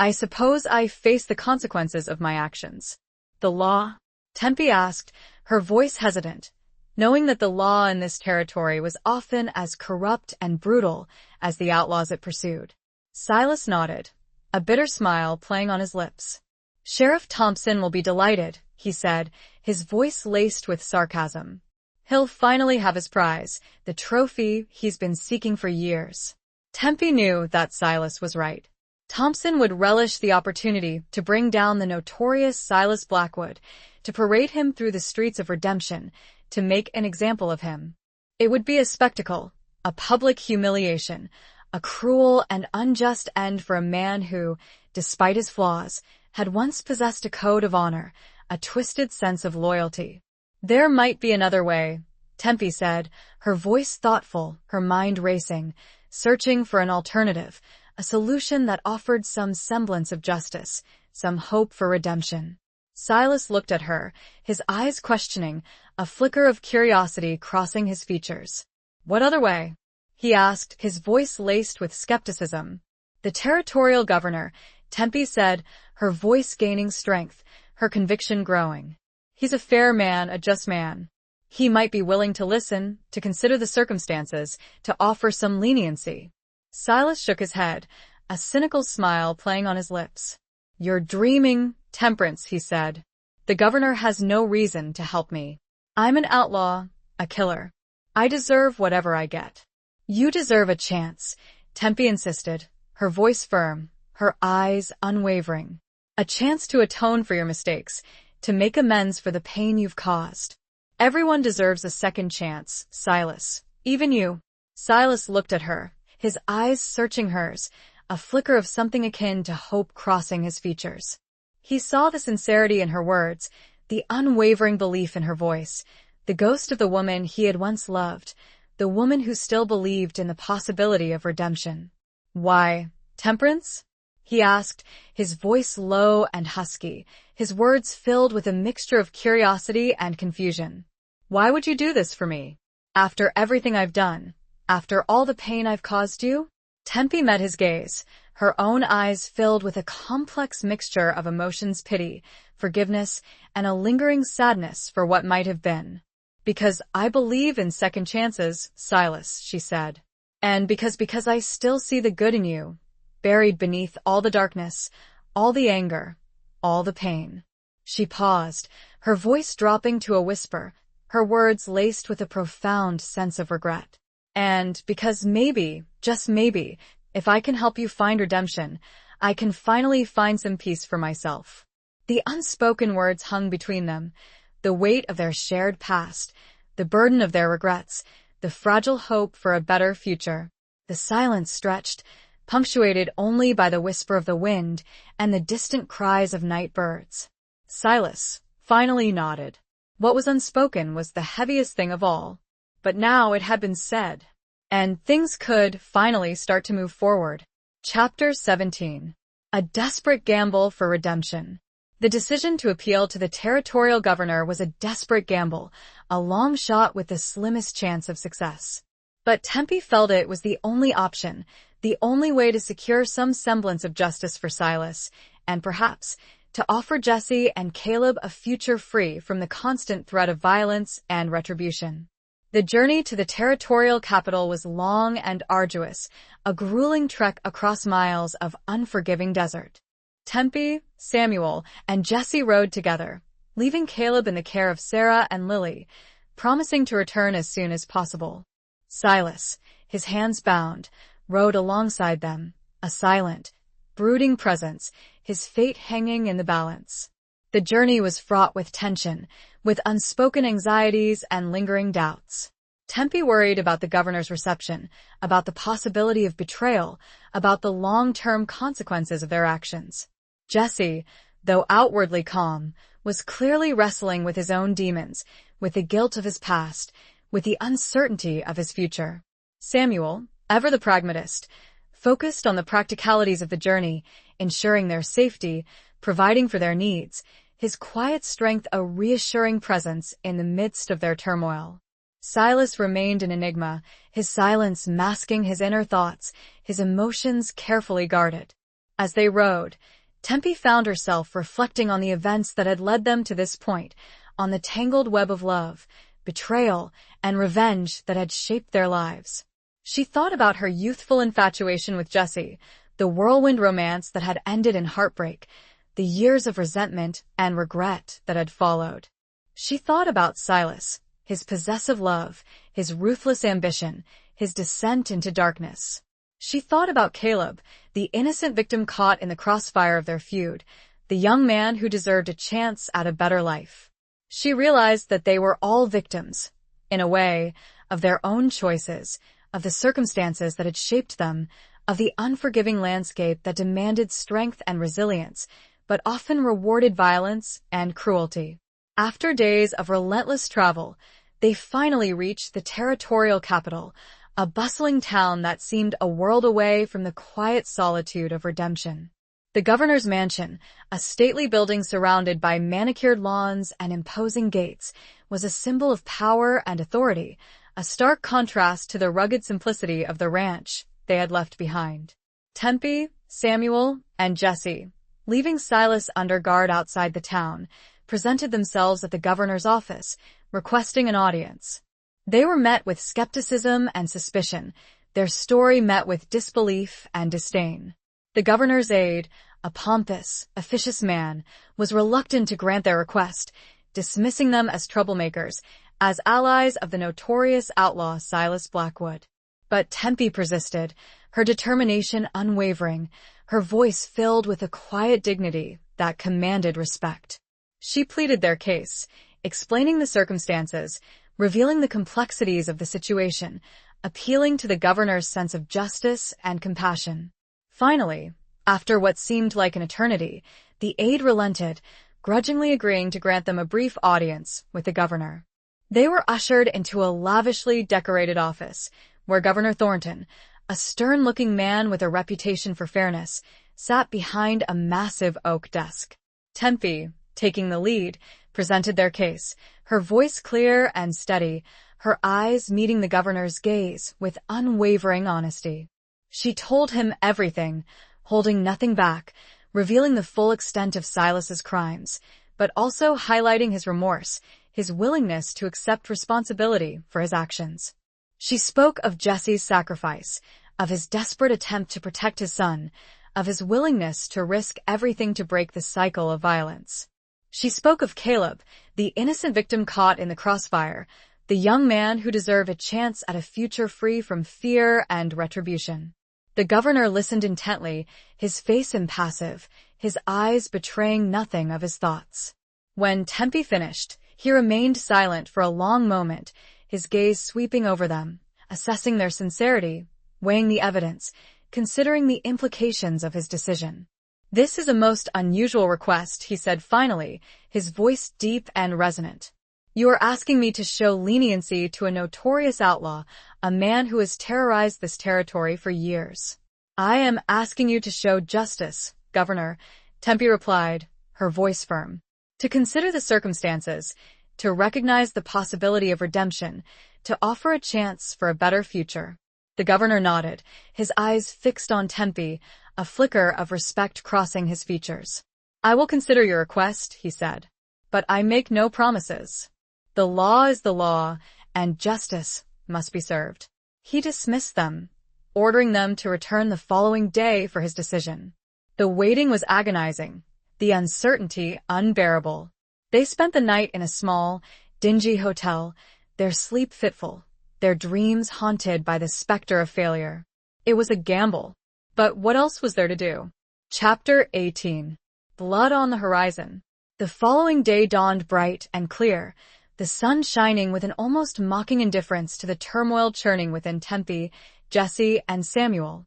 "I suppose I face the consequences of my actions." "The law?" Tempe asked, her voice hesitant, knowing that the law in this territory was often as corrupt and brutal as the outlaws it pursued. Silas nodded, a bitter smile playing on his lips. "Sheriff Thompson will be delighted," he said, his voice laced with sarcasm. "He'll finally have his prize, the trophy he's been seeking for years." Tempe knew that Silas was right. Thompson would relish the opportunity to bring down the notorious Silas Blackwood, to parade him through the streets of redemption, to make an example of him. It would be a spectacle, a public humiliation, a cruel and unjust end for a man who, despite his flaws, had once possessed a code of honor, a twisted sense of loyalty. "There might be another way," Tempe said, her voice thoughtful, her mind racing, searching for an alternative, a solution that offered some semblance of justice, some hope for redemption. Silas looked at her, his eyes questioning, a flicker of curiosity crossing his features. "What other way?" he asked, his voice laced with skepticism. "The territorial governor," Tempe said, her voice gaining strength, her conviction growing. "He's a fair man, a just man. He might be willing to listen, to consider the circumstances, to offer some leniency." Silas shook his head, a cynical smile playing on his lips. "You're dreaming, Temperance," he said. "The governor has no reason to help me. I'm an outlaw, a killer. I deserve whatever I get." "You deserve a chance," Tempe insisted, her voice firm, her eyes unwavering. "A chance to atone for your mistakes, to make amends for the pain you've caused. Everyone deserves a second chance, Silas, even you." Silas looked at her, his eyes searching hers, a flicker of something akin to hope crossing his features. He saw the sincerity in her words, the unwavering belief in her voice, the ghost of the woman he had once loved, the woman who still believed in the possibility of redemption. "Why, Temperance?" he asked, his voice low and husky, his words filled with a mixture of curiosity and confusion. "Why would you do this for me? After everything I've done, after all the pain I've caused you?" Tempe met his gaze, her own eyes filled with a complex mixture of emotions, pity, forgiveness, and a lingering sadness for what might have been. "Because I believe in second chances, Silas," she said. "And because I still see the good in you, buried beneath all the darkness, all the anger, all the pain." She paused, her voice dropping to a whisper, her words laced with a profound sense of regret. "And because maybe, just maybe, if I can help you find redemption, I can finally find some peace for myself." The unspoken words hung between them, the weight of their shared past, the burden of their regrets, the fragile hope for a better future. The silence stretched, punctuated only by the whisper of the wind and the distant cries of night birds. Silas finally nodded. What was unspoken was the heaviest thing of all. But now it had been said, and things could finally start to move forward. Chapter 17. A desperate gamble for redemption. The decision to appeal to the territorial governor was a desperate gamble, a long shot with the slimmest chance of success. But Tempe felt it was the only option, the only way to secure some semblance of justice for Silas, and perhaps to offer Jesse and Caleb a future free from the constant threat of violence and retribution. The journey to the territorial capital was long and arduous, a grueling trek across miles of unforgiving desert. Tempe, Samuel, and Jesse rode together, leaving Caleb in the care of Sarah and Lily, promising to return as soon as possible. Silas, his hands bound, rode alongside them, a silent, brooding presence, his fate hanging in the balance. The journey was fraught with tension, with unspoken anxieties and lingering doubts. Tempe worried about the governor's reception, about the possibility of betrayal, about the long-term consequences of their actions. Jesse, though outwardly calm, was clearly wrestling with his own demons, with the guilt of his past, with the uncertainty of his future. Samuel, ever the pragmatist, focused on the practicalities of the journey, ensuring their safety, providing for their needs, his quiet strength a reassuring presence in the midst of their turmoil. Silas remained an enigma, his silence masking his inner thoughts, his emotions carefully guarded. As they rode, Tempe found herself reflecting on the events that had led them to this point, on the tangled web of love, betrayal, and revenge that had shaped their lives. She thought about her youthful infatuation with Jesse, the whirlwind romance that had ended in heartbreak, the years of resentment and regret that had followed. She thought about Silas, his possessive love, his ruthless ambition, his descent into darkness. She thought about Caleb, the innocent victim caught in the crossfire of their feud, the young man who deserved a chance at a better life. She realized that they were all victims, in a way, of their own choices, of the circumstances that had shaped them, of the unforgiving landscape that demanded strength and resilience, but often rewarded violence and cruelty. After days of relentless travel, they finally reached the territorial capital, a bustling town that seemed a world away from the quiet solitude of redemption. The governor's mansion, a stately building surrounded by manicured lawns and imposing gates, was a symbol of power and authority, a stark contrast to the rugged simplicity of the ranch they had left behind. Tempe, Samuel, and Jesse, leaving Silas under guard outside the town, presented themselves at the governor's office, requesting an audience. They were met with skepticism and suspicion, their story met with disbelief and disdain. The governor's aide, a pompous, officious man, was reluctant to grant their request, dismissing them as troublemakers, as allies of the notorious outlaw Silas Blackwood. But Tempe persisted, her determination unwavering, her voice filled with a quiet dignity that commanded respect. She pleaded their case, explaining the circumstances, revealing the complexities of the situation, appealing to the governor's sense of justice and compassion. Finally, after what seemed like an eternity, the aide relented, grudgingly agreeing to grant them a brief audience with the governor. They were ushered into a lavishly decorated office, where Governor Thornton, a stern-looking man with a reputation for fairness, sat behind a massive oak desk. Tempe, taking the lead, presented their case, her voice clear and steady, her eyes meeting the governor's gaze with unwavering honesty. She told him everything, holding nothing back, revealing the full extent of Silas's crimes, but also highlighting his remorse, his willingness to accept responsibility for his actions. She spoke of Jesse's sacrifice, of his desperate attempt to protect his son, of his willingness to risk everything to break the cycle of violence. She spoke of Caleb, the innocent victim caught in the crossfire, the young man who deserved a chance at a future free from fear and retribution. The governor listened intently, his face impassive, his eyes betraying nothing of his thoughts. When Tempe finished, he remained silent for a long moment, his gaze sweeping over them, assessing their sincerity, weighing the evidence, considering the implications of his decision. "This is a most unusual request," he said finally, his voice deep and resonant. "You are asking me to show leniency to a notorious outlaw, a man who has terrorized this territory for years." "I am asking you to show justice, Governor," Tempe replied, her voice firm. "To consider the circumstances, to recognize the possibility of redemption, to offer a chance for a better future." The governor nodded, his eyes fixed on Tempe, a flicker of respect crossing his features. "I will consider your request," he said, "but I make no promises. The law is the law, and justice must be served." He dismissed them, ordering them to return the following day for his decision. The waiting was agonizing, the uncertainty unbearable. They spent the night in a small, dingy hotel, their sleep fitful, their dreams haunted by the specter of failure. It was a gamble. But what else was there to do? Chapter 18. Blood on the horizon. The following day dawned bright and clear, the sun shining with an almost mocking indifference to the turmoil churning within Tempe, Jesse, and Samuel.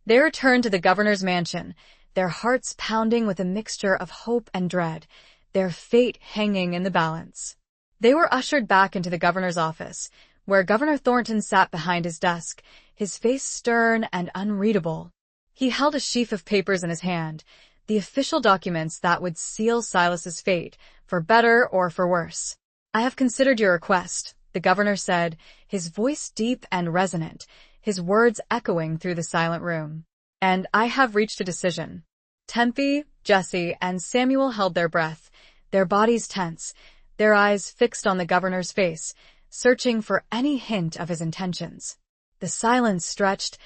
They returned to the governor's mansion, their hearts pounding with a mixture of hope and dread, their fate hanging in the balance. They were ushered back into the governor's office, where Governor Thornton sat behind his desk, his face stern and unreadable. He held a sheaf of papers in his hand, the official documents that would seal Silas's fate, for better or for worse. "I have considered your request," the governor said, his voice deep and resonant, his words echoing through the silent room. "And I have reached a decision." Tempe, Jesse, and Samuel held their breath, their bodies tense, their eyes fixed on the governor's face, searching for any hint of his intentions. The silence stretched,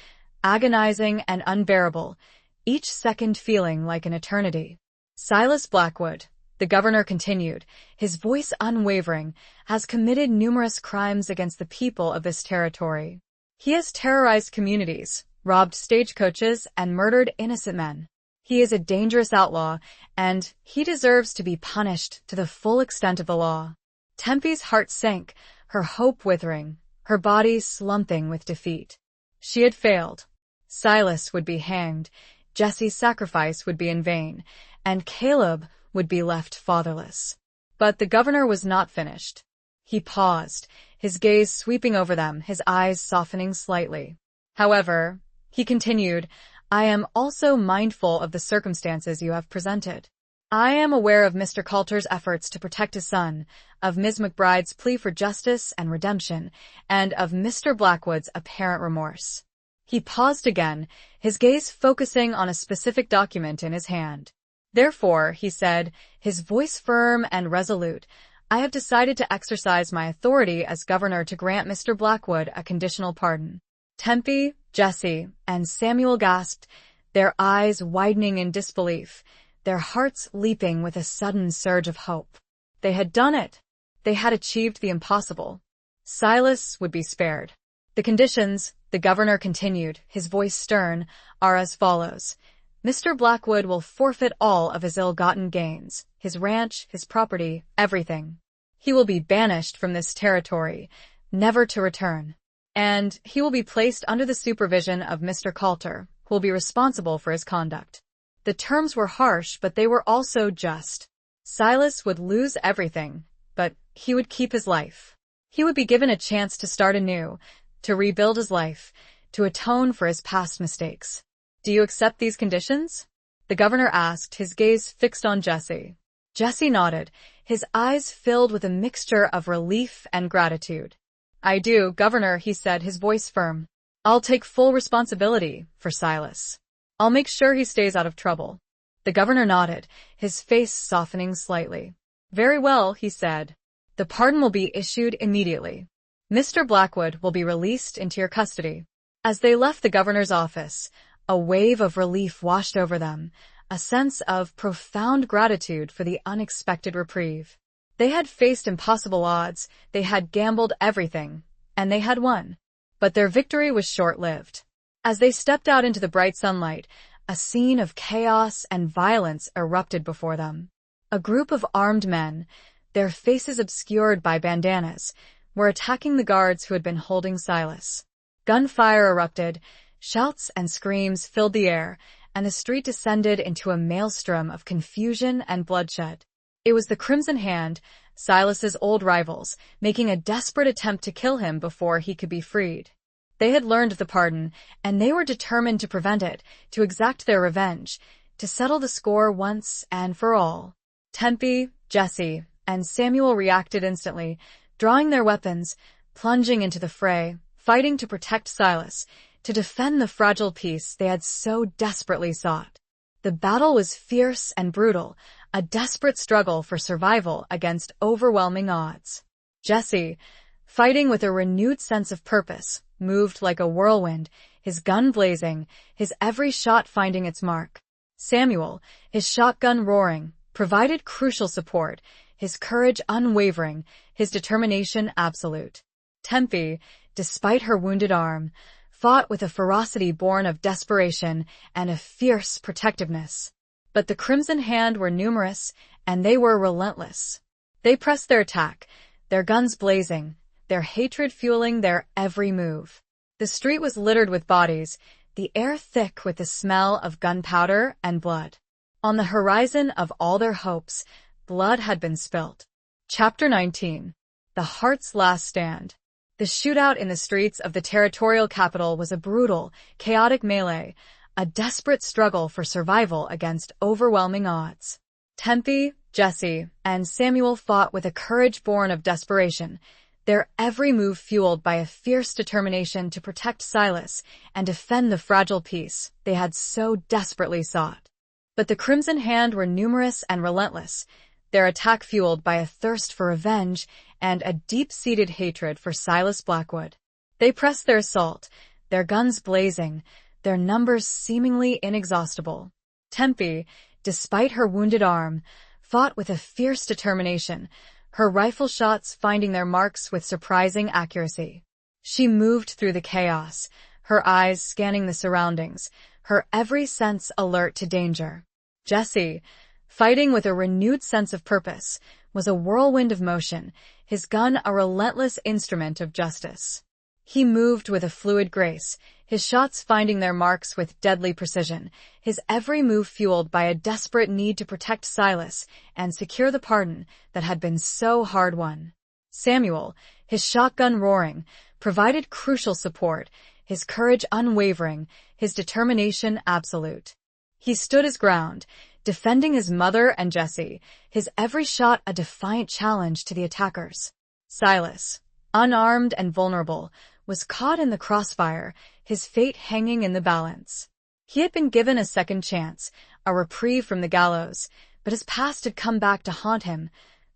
agonizing and unbearable, each second feeling like an eternity. "Silas Blackwood," the governor continued, his voice unwavering, "has committed numerous crimes against the people of this territory. He has terrorized communities, robbed stagecoaches, and murdered innocent men. He is a dangerous outlaw, and he deserves to be punished to the full extent of the law." Tempe's heart sank, her hope withering, her body slumping with defeat. She had failed. Silas would be hanged, Jesse's sacrifice would be in vain, and Caleb would be left fatherless. But the governor was not finished. He paused, his gaze sweeping over them, his eyes softening slightly. "However," he continued, "I am also mindful of the circumstances you have presented. I am aware of Mr. Coulter's efforts to protect his son, of Ms. McBride's plea for justice and redemption, and of Mr. Blackwood's apparent remorse." He paused again, his gaze focusing on a specific document in his hand. "Therefore," he said, his voice firm and resolute, "I have decided to exercise my authority as governor to grant Mr. Blackwood a conditional pardon." Tempe, Jesse, and Samuel gasped, their eyes widening in disbelief, their hearts leaping with a sudden surge of hope. They had done it. They had achieved the impossible. Silas would be spared. "The conditions," the governor continued, his voice stern, "are as follows. Mr. Blackwood will forfeit all of his ill-gotten gains, his ranch, his property, everything. He will be banished from this territory, never to return. And he will be placed under the supervision of Mr. Coulter, who will be responsible for his conduct." The terms were harsh, but they were also just. Silas would lose everything, but he would keep his life. He would be given a chance to start anew, to rebuild his life, to atone for his past mistakes. "Do you accept these conditions?" the governor asked, his gaze fixed on Jesse. Jesse nodded, his eyes filled with a mixture of relief and gratitude. "I do, Governor," he said, his voice firm. "I'll take full responsibility for Silas. I'll make sure he stays out of trouble." The governor nodded, his face softening slightly. "Very well," he said. "The pardon will be issued immediately. Mr. Blackwood will be released into your custody." As they left the governor's office, a wave of relief washed over them, a sense of profound gratitude for the unexpected reprieve. They had faced impossible odds, they had gambled everything, and they had won. But their victory was short-lived. As they stepped out into the bright sunlight, a scene of chaos and violence erupted before them. A group of armed men, their faces obscured by bandanas, were attacking the guards who had been holding Silas. Gunfire erupted, shouts and screams filled the air, and the street descended into a maelstrom of confusion and bloodshed. It was the Crimson Hand, Silas's old rivals, making a desperate attempt to kill him before he could be freed. They had learned of the pardon, and they were determined to prevent it, to exact their revenge, to settle the score once and for all. Tempe, Jesse, and Samuel reacted instantly, drawing their weapons, plunging into the fray, fighting to protect Silas, to defend the fragile peace they had so desperately sought. The battle was fierce and brutal, a desperate struggle for survival against overwhelming odds. Jesse, fighting with a renewed sense of purpose, moved like a whirlwind, his gun blazing, his every shot finding its mark. Samuel, his shotgun roaring, provided crucial support, his courage unwavering, his determination absolute. Tempe, despite her wounded arm, fought with a ferocity born of desperation and a fierce protectiveness. But the Crimson Hand were numerous, and they were relentless. They pressed their attack, their guns blazing, their hatred fueling their every move. The street was littered with bodies, the air thick with the smell of gunpowder and blood. On the horizon of all their hopes, blood had been spilt. Chapter 19. The Heart's Last Stand. The shootout in the streets of the territorial capital was a brutal, chaotic melee, a desperate struggle for survival against overwhelming odds. Tempe, Jesse, and Samuel fought with a courage born of desperation, their every move fueled by a fierce determination to protect Silas and defend the fragile peace they had so desperately sought. But the Crimson Hand were numerous and relentless, their attack fueled by a thirst for revenge and a deep-seated hatred for Silas Blackwood. They pressed their assault, their guns blazing, their numbers seemingly inexhaustible. Tempe, despite her wounded arm, fought with a fierce determination, her rifle shots finding their marks with surprising accuracy. She moved through the chaos, her eyes scanning the surroundings, her every sense alert to danger. Jesse, fighting with a renewed sense of purpose, was a whirlwind of motion, his gun a relentless instrument of justice. He moved with a fluid grace, his shots finding their marks with deadly precision, his every move fueled by a desperate need to protect Silas and secure the pardon that had been so hard-won. Samuel, his shotgun roaring, provided crucial support, his courage unwavering, his determination absolute. He stood his ground, defending his mother and Jesse, his every shot a defiant challenge to the attackers. Silas, unarmed and vulnerable, was caught in the crossfire, his fate hanging in the balance. He had been given a second chance, a reprieve from the gallows, but his past had come back to haunt him,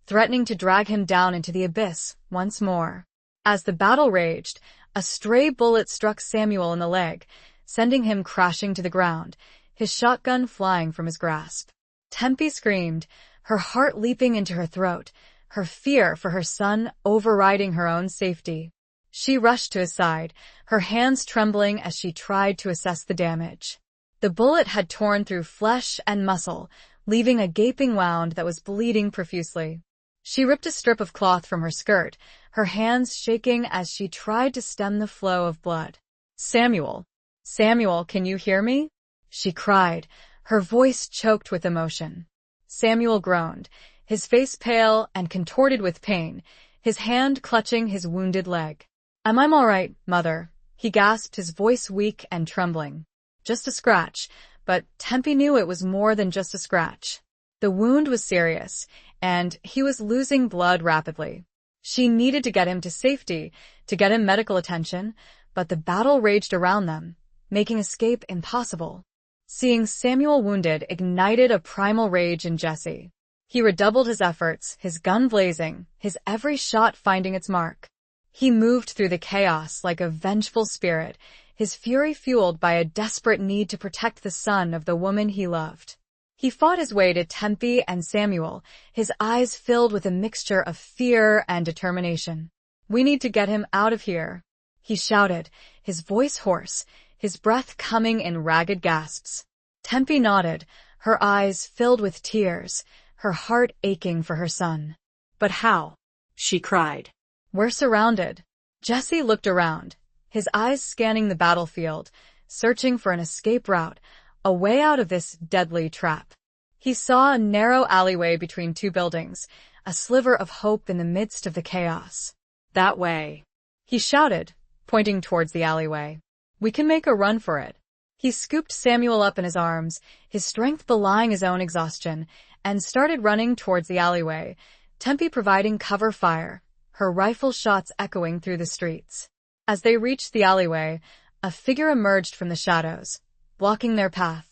threatening to drag him down into the abyss once more. As the battle raged, a stray bullet struck Samuel in the leg, sending him crashing to the ground, his shotgun flying from his grasp. Tempe screamed, her heart leaping into her throat, her fear for her son overriding her own safety. She rushed to his side, her hands trembling as she tried to assess the damage. The bullet had torn through flesh and muscle, leaving a gaping wound that was bleeding profusely. She ripped a strip of cloth from her skirt, her hands shaking as she tried to stem the flow of blood. "Samuel! Samuel, can you hear me?" she cried, her voice choked with emotion. Samuel groaned, his face pale and contorted with pain, his hand clutching his wounded leg. I'm all right, Mother," he gasped, his voice weak and trembling. Just a scratch, but Tempe knew it was more than just a scratch. The wound was serious, and he was losing blood rapidly. She needed to get him to safety, to get him medical attention, but the battle raged around them, making escape impossible. Seeing Samuel wounded ignited a primal rage in Jesse. He redoubled his efforts, his gun blazing, his every shot finding its mark. He moved through the chaos like a vengeful spirit, his fury fueled by a desperate need to protect the son of the woman he loved. He fought his way to Tempe and Samuel, his eyes filled with a mixture of fear and determination. "We need to get him out of here," he shouted, his voice hoarse, his breath coming in ragged gasps. Tempe nodded, her eyes filled with tears, her heart aching for her son. "But how?" she cried. "We're surrounded." Jesse looked around, his eyes scanning the battlefield, searching for an escape route, a way out of this deadly trap. He saw a narrow alleyway between two buildings, a sliver of hope in the midst of the chaos. "That way," he shouted, pointing towards the alleyway. "We can make a run for it." He scooped Samuel up in his arms, his strength belying his own exhaustion, and started running towards the alleyway, Tempe providing cover fire, her rifle shots echoing through the streets. As they reached the alleyway, a figure emerged from the shadows, blocking their path.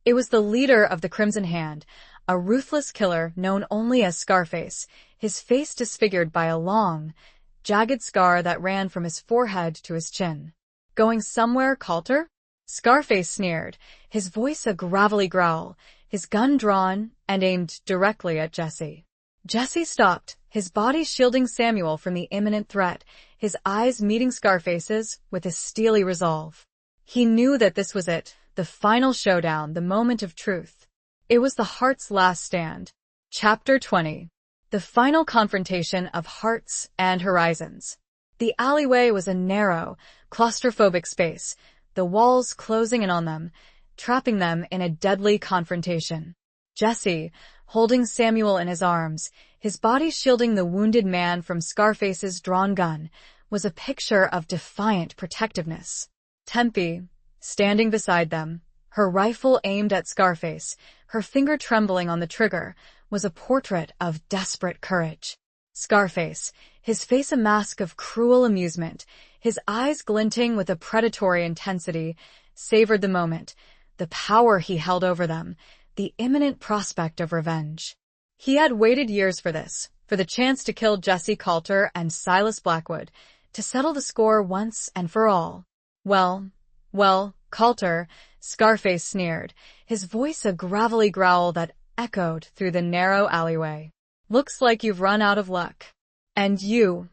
It was the leader of the Crimson Hand, a ruthless killer known only as Scarface, his face disfigured by a long, jagged scar that ran from his forehead to his chin. "Going somewhere, Coulter?" Scarface sneered, his voice a gravelly growl, his gun drawn and aimed directly at Jesse. Jesse stopped, his body shielding Samuel from the imminent threat, his eyes meeting Scarface's with a steely resolve. He knew that this was it, the final showdown, the moment of truth. It was the heart's last stand. Chapter 20. The final confrontation of hearts and horizons. The alleyway was a narrow, claustrophobic space, the walls closing in on them, trapping them in a deadly confrontation. Jesse, holding Samuel in his arms, his body shielding the wounded man from Scarface's drawn gun, was a picture of defiant protectiveness. Tempe, standing beside them, her rifle aimed at Scarface, her finger trembling on the trigger, was a portrait of desperate courage. Scarface, his face a mask of cruel amusement, his eyes glinting with a predatory intensity, savored the moment, the power he held over them, the imminent prospect of revenge. He had waited years for this, for the chance to kill Jesse Coulter and Silas Blackwood, to settle the score once and for all. Well, Coulter, Scarface sneered, his voice a gravelly growl that echoed through the narrow alleyway. Looks like you've run out of luck. And you,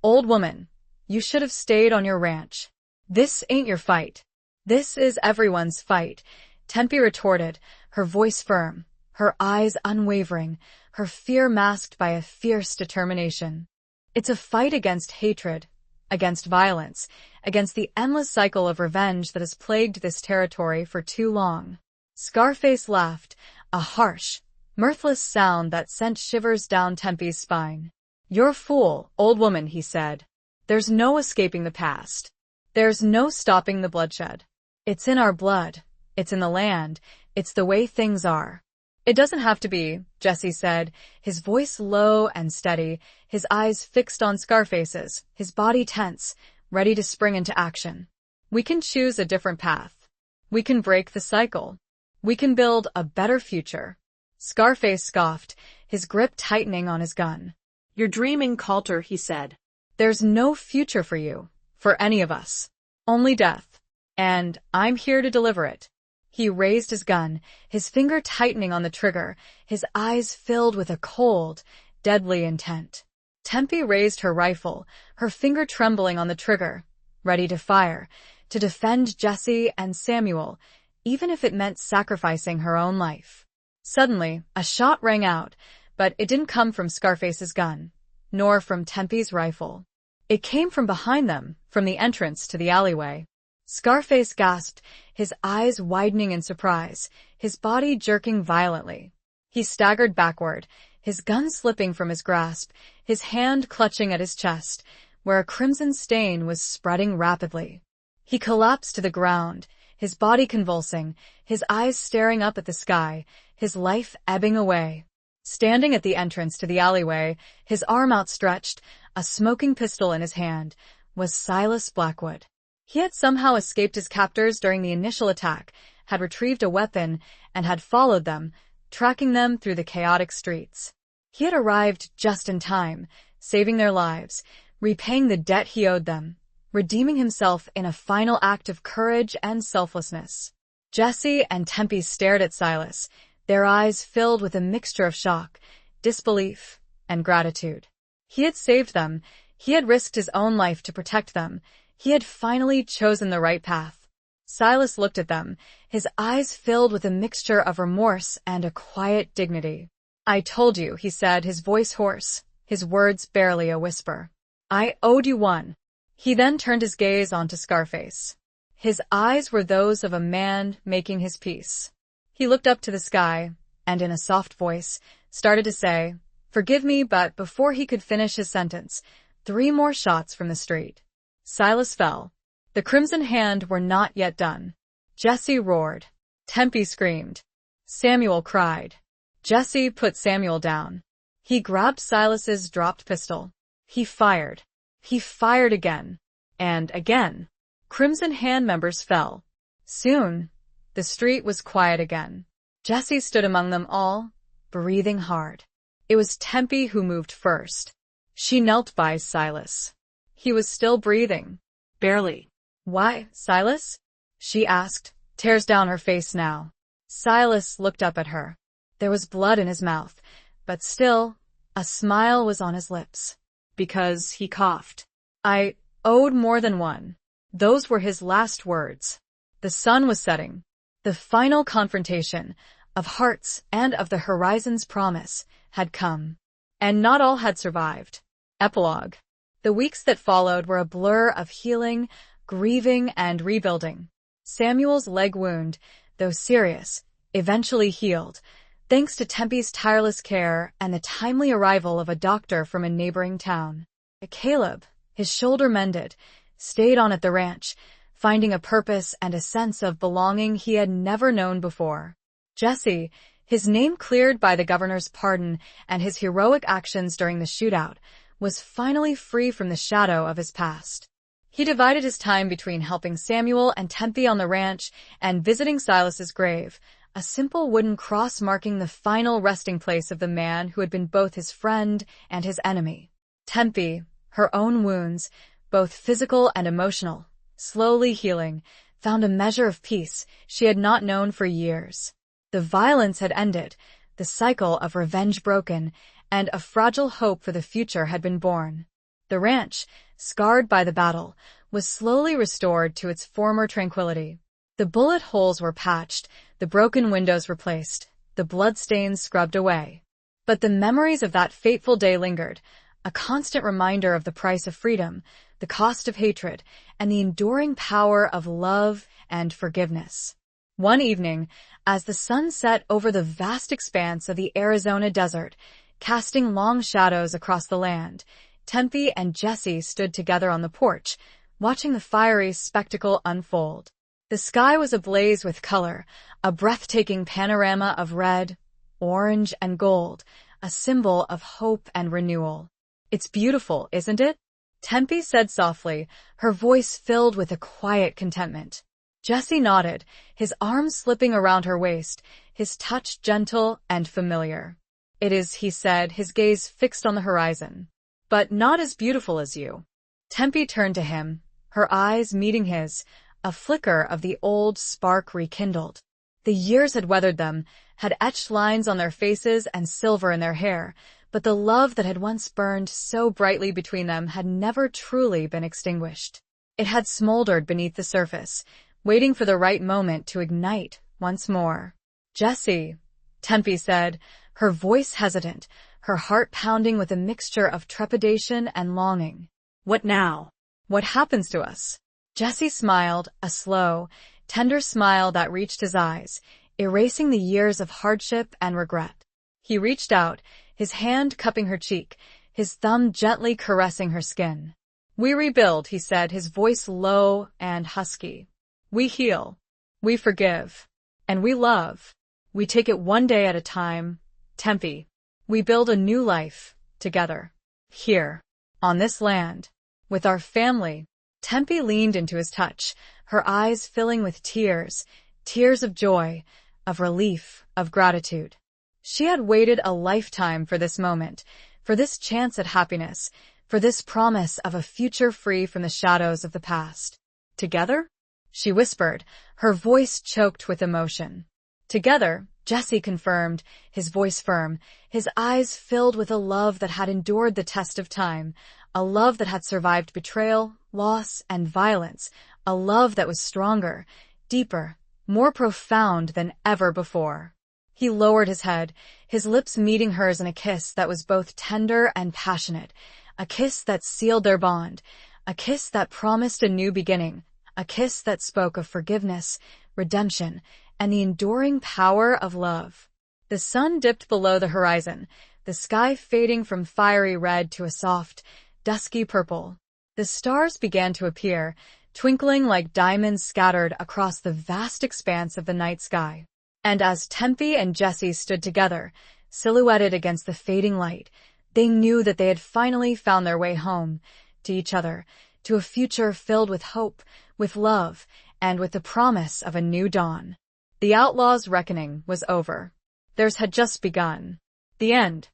old woman, you should have stayed on your ranch. This ain't your fight. This is everyone's fight, Tempe retorted, her voice firm, her eyes unwavering, her fear masked by a fierce determination. It's a fight against hatred, against violence, against the endless cycle of revenge that has plagued this territory for too long. Scarface laughed, a harsh, mirthless sound that sent shivers down Tempe's spine. You're a fool, old woman, he said. There's no escaping the past. There's no stopping the bloodshed. It's in our blood. It's in the land. It's the way things are. It doesn't have to be, Jesse said, his voice low and steady, his eyes fixed on Scarface's, his body tense, ready to spring into action. We can choose a different path. We can break the cycle. We can build a better future. Scarface scoffed, his grip tightening on his gun. You're dreaming, Coulter, he said. There's no future for you, for any of us. Only death. And I'm here to deliver it. He raised his gun, his finger tightening on the trigger, his eyes filled with a cold, deadly intent. Tempe raised her rifle, her finger trembling on the trigger, ready to fire, to defend Jesse and Samuel, even if it meant sacrificing her own life. Suddenly, a shot rang out, but it didn't come from Scarface's gun, nor from Tempe's rifle. It came from behind them, from the entrance to the alleyway. Scarface gasped, his eyes widening in surprise, his body jerking violently. He staggered backward, his gun slipping from his grasp, his hand clutching at his chest, where a crimson stain was spreading rapidly. He collapsed to the ground, his body convulsing, his eyes staring up at the sky, his life ebbing away. Standing at the entrance to the alleyway, his arm outstretched, a smoking pistol in his hand, was Silas Blackwood. He had somehow escaped his captors during the initial attack, had retrieved a weapon, and had followed them, tracking them through the chaotic streets. He had arrived just in time, saving their lives, repaying the debt he owed them, redeeming himself in a final act of courage and selflessness. Jesse and Tempe stared at Silas, their eyes filled with a mixture of shock, disbelief, and gratitude. He had saved them, he had risked his own life to protect them, he had finally chosen the right path. Silas looked at them, his eyes filled with a mixture of remorse and a quiet dignity. I told you, he said, his voice hoarse, his words barely a whisper. I owed you one. He then turned his gaze onto Scarface. His eyes were those of a man making his peace. He looked up to the sky, and in a soft voice, started to say, Forgive me, but before he could finish his sentence, 3 more shots from the street. Silas fell. The crimson hand were not yet done. Jesse roared. Tempe screamed. Samuel cried. Jesse put Samuel down. He grabbed Silas's dropped pistol. He fired. He fired again. And again. Crimson Hand members fell. Soon, the street was quiet again. Jesse stood among them all, breathing hard. It was Tempe who moved first. She knelt by Silas. He was still breathing. Barely. Why, Silas? She asked, tears down her face now. Silas looked up at her. There was blood in his mouth, but still, A smile was on his lips. Because he coughed. I owed more than one. Those were his last words. The sun was setting. The final confrontation of hearts and of the horizon's promise had come. And not all had survived. Epilogue. The weeks that followed were a blur of healing, grieving, and rebuilding. Samuel's leg wound, though serious, eventually healed, thanks to Tempe's tireless care and the timely arrival of a doctor from a neighboring town. Caleb, his shoulder mended, stayed on at the ranch, finding a purpose and a sense of belonging he had never known before. Jesse, his name cleared by the governor's pardon and his heroic actions during the shootout, was finally free from the shadow of his past. He divided his time between helping Samuel and Tempe on the ranch and visiting Silas's grave, a simple wooden cross marking the final resting place of the man who had been both his friend and his enemy. Tempe, her own wounds, both physical and emotional, slowly healing, found a measure of peace she had not known for years. The violence had ended, the cycle of revenge broken, and a fragile hope for the future had been born. The ranch, scarred by the battle, was slowly restored to its former tranquility. The bullet holes were patched, the broken windows replaced, the bloodstains scrubbed away. But the memories of that fateful day lingered, a constant reminder of the price of freedom, the cost of hatred, and the enduring power of love and forgiveness. One evening, as the sun set over the vast expanse of the Arizona desert, casting long shadows across the land, Tempe and Jesse stood together on the porch, watching the fiery spectacle unfold. The sky was ablaze with color, a breathtaking panorama of red, orange, and gold, a symbol of hope and renewal. "It's beautiful, isn't it?" Tempe said softly, her voice filled with a quiet contentment. Jesse nodded, his arms slipping around her waist, his touch gentle and familiar. "It is," he said, his gaze fixed on the horizon. "But not as beautiful as you." Tempe turned to him, her eyes meeting his, a flicker of the old spark rekindled. The years had weathered them, had etched lines on their faces and silver in their hair, but the love that had once burned so brightly between them had never truly been extinguished. It had smoldered beneath the surface, waiting for the right moment to ignite once more. "Jesse," Tempe said, her voice hesitant, her heart pounding with a mixture of trepidation and longing. "What now? What happens to us?" Jesse smiled, a slow, tender smile that reached his eyes, erasing the years of hardship and regret. He reached out, his hand cupping her cheek, his thumb gently caressing her skin. "We rebuild," he said, his voice low and husky. "We heal. We forgive. And we love. We take it one day at a time, Tempe. We build a new life, together. Here, on this land, with our family." Tempe leaned into his touch, her eyes filling with tears, tears of joy, of relief, of gratitude. She had waited a lifetime for this moment, for this chance at happiness, for this promise of a future free from the shadows of the past. "Together?" she whispered, her voice choked with emotion. "Together," Jesse confirmed, his voice firm, his eyes filled with a love that had endured the test of time, a love that had survived betrayal, loss, and violence, a love that was stronger, deeper, more profound than ever before. He lowered his head, his lips meeting hers in a kiss that was both tender and passionate, a kiss that sealed their bond, a kiss that promised a new beginning, a kiss that spoke of forgiveness, redemption, and the enduring power of love. The sun dipped below the horizon, the sky fading from fiery red to a soft, dusky purple. The stars began to appear, twinkling like diamonds scattered across the vast expanse of the night sky. And as Tempe and Jesse stood together, silhouetted against the fading light, they knew that they had finally found their way home, to each other, to a future filled with hope, with love, and with the promise of a new dawn. The outlaws' reckoning was over. Theirs had just begun. The end.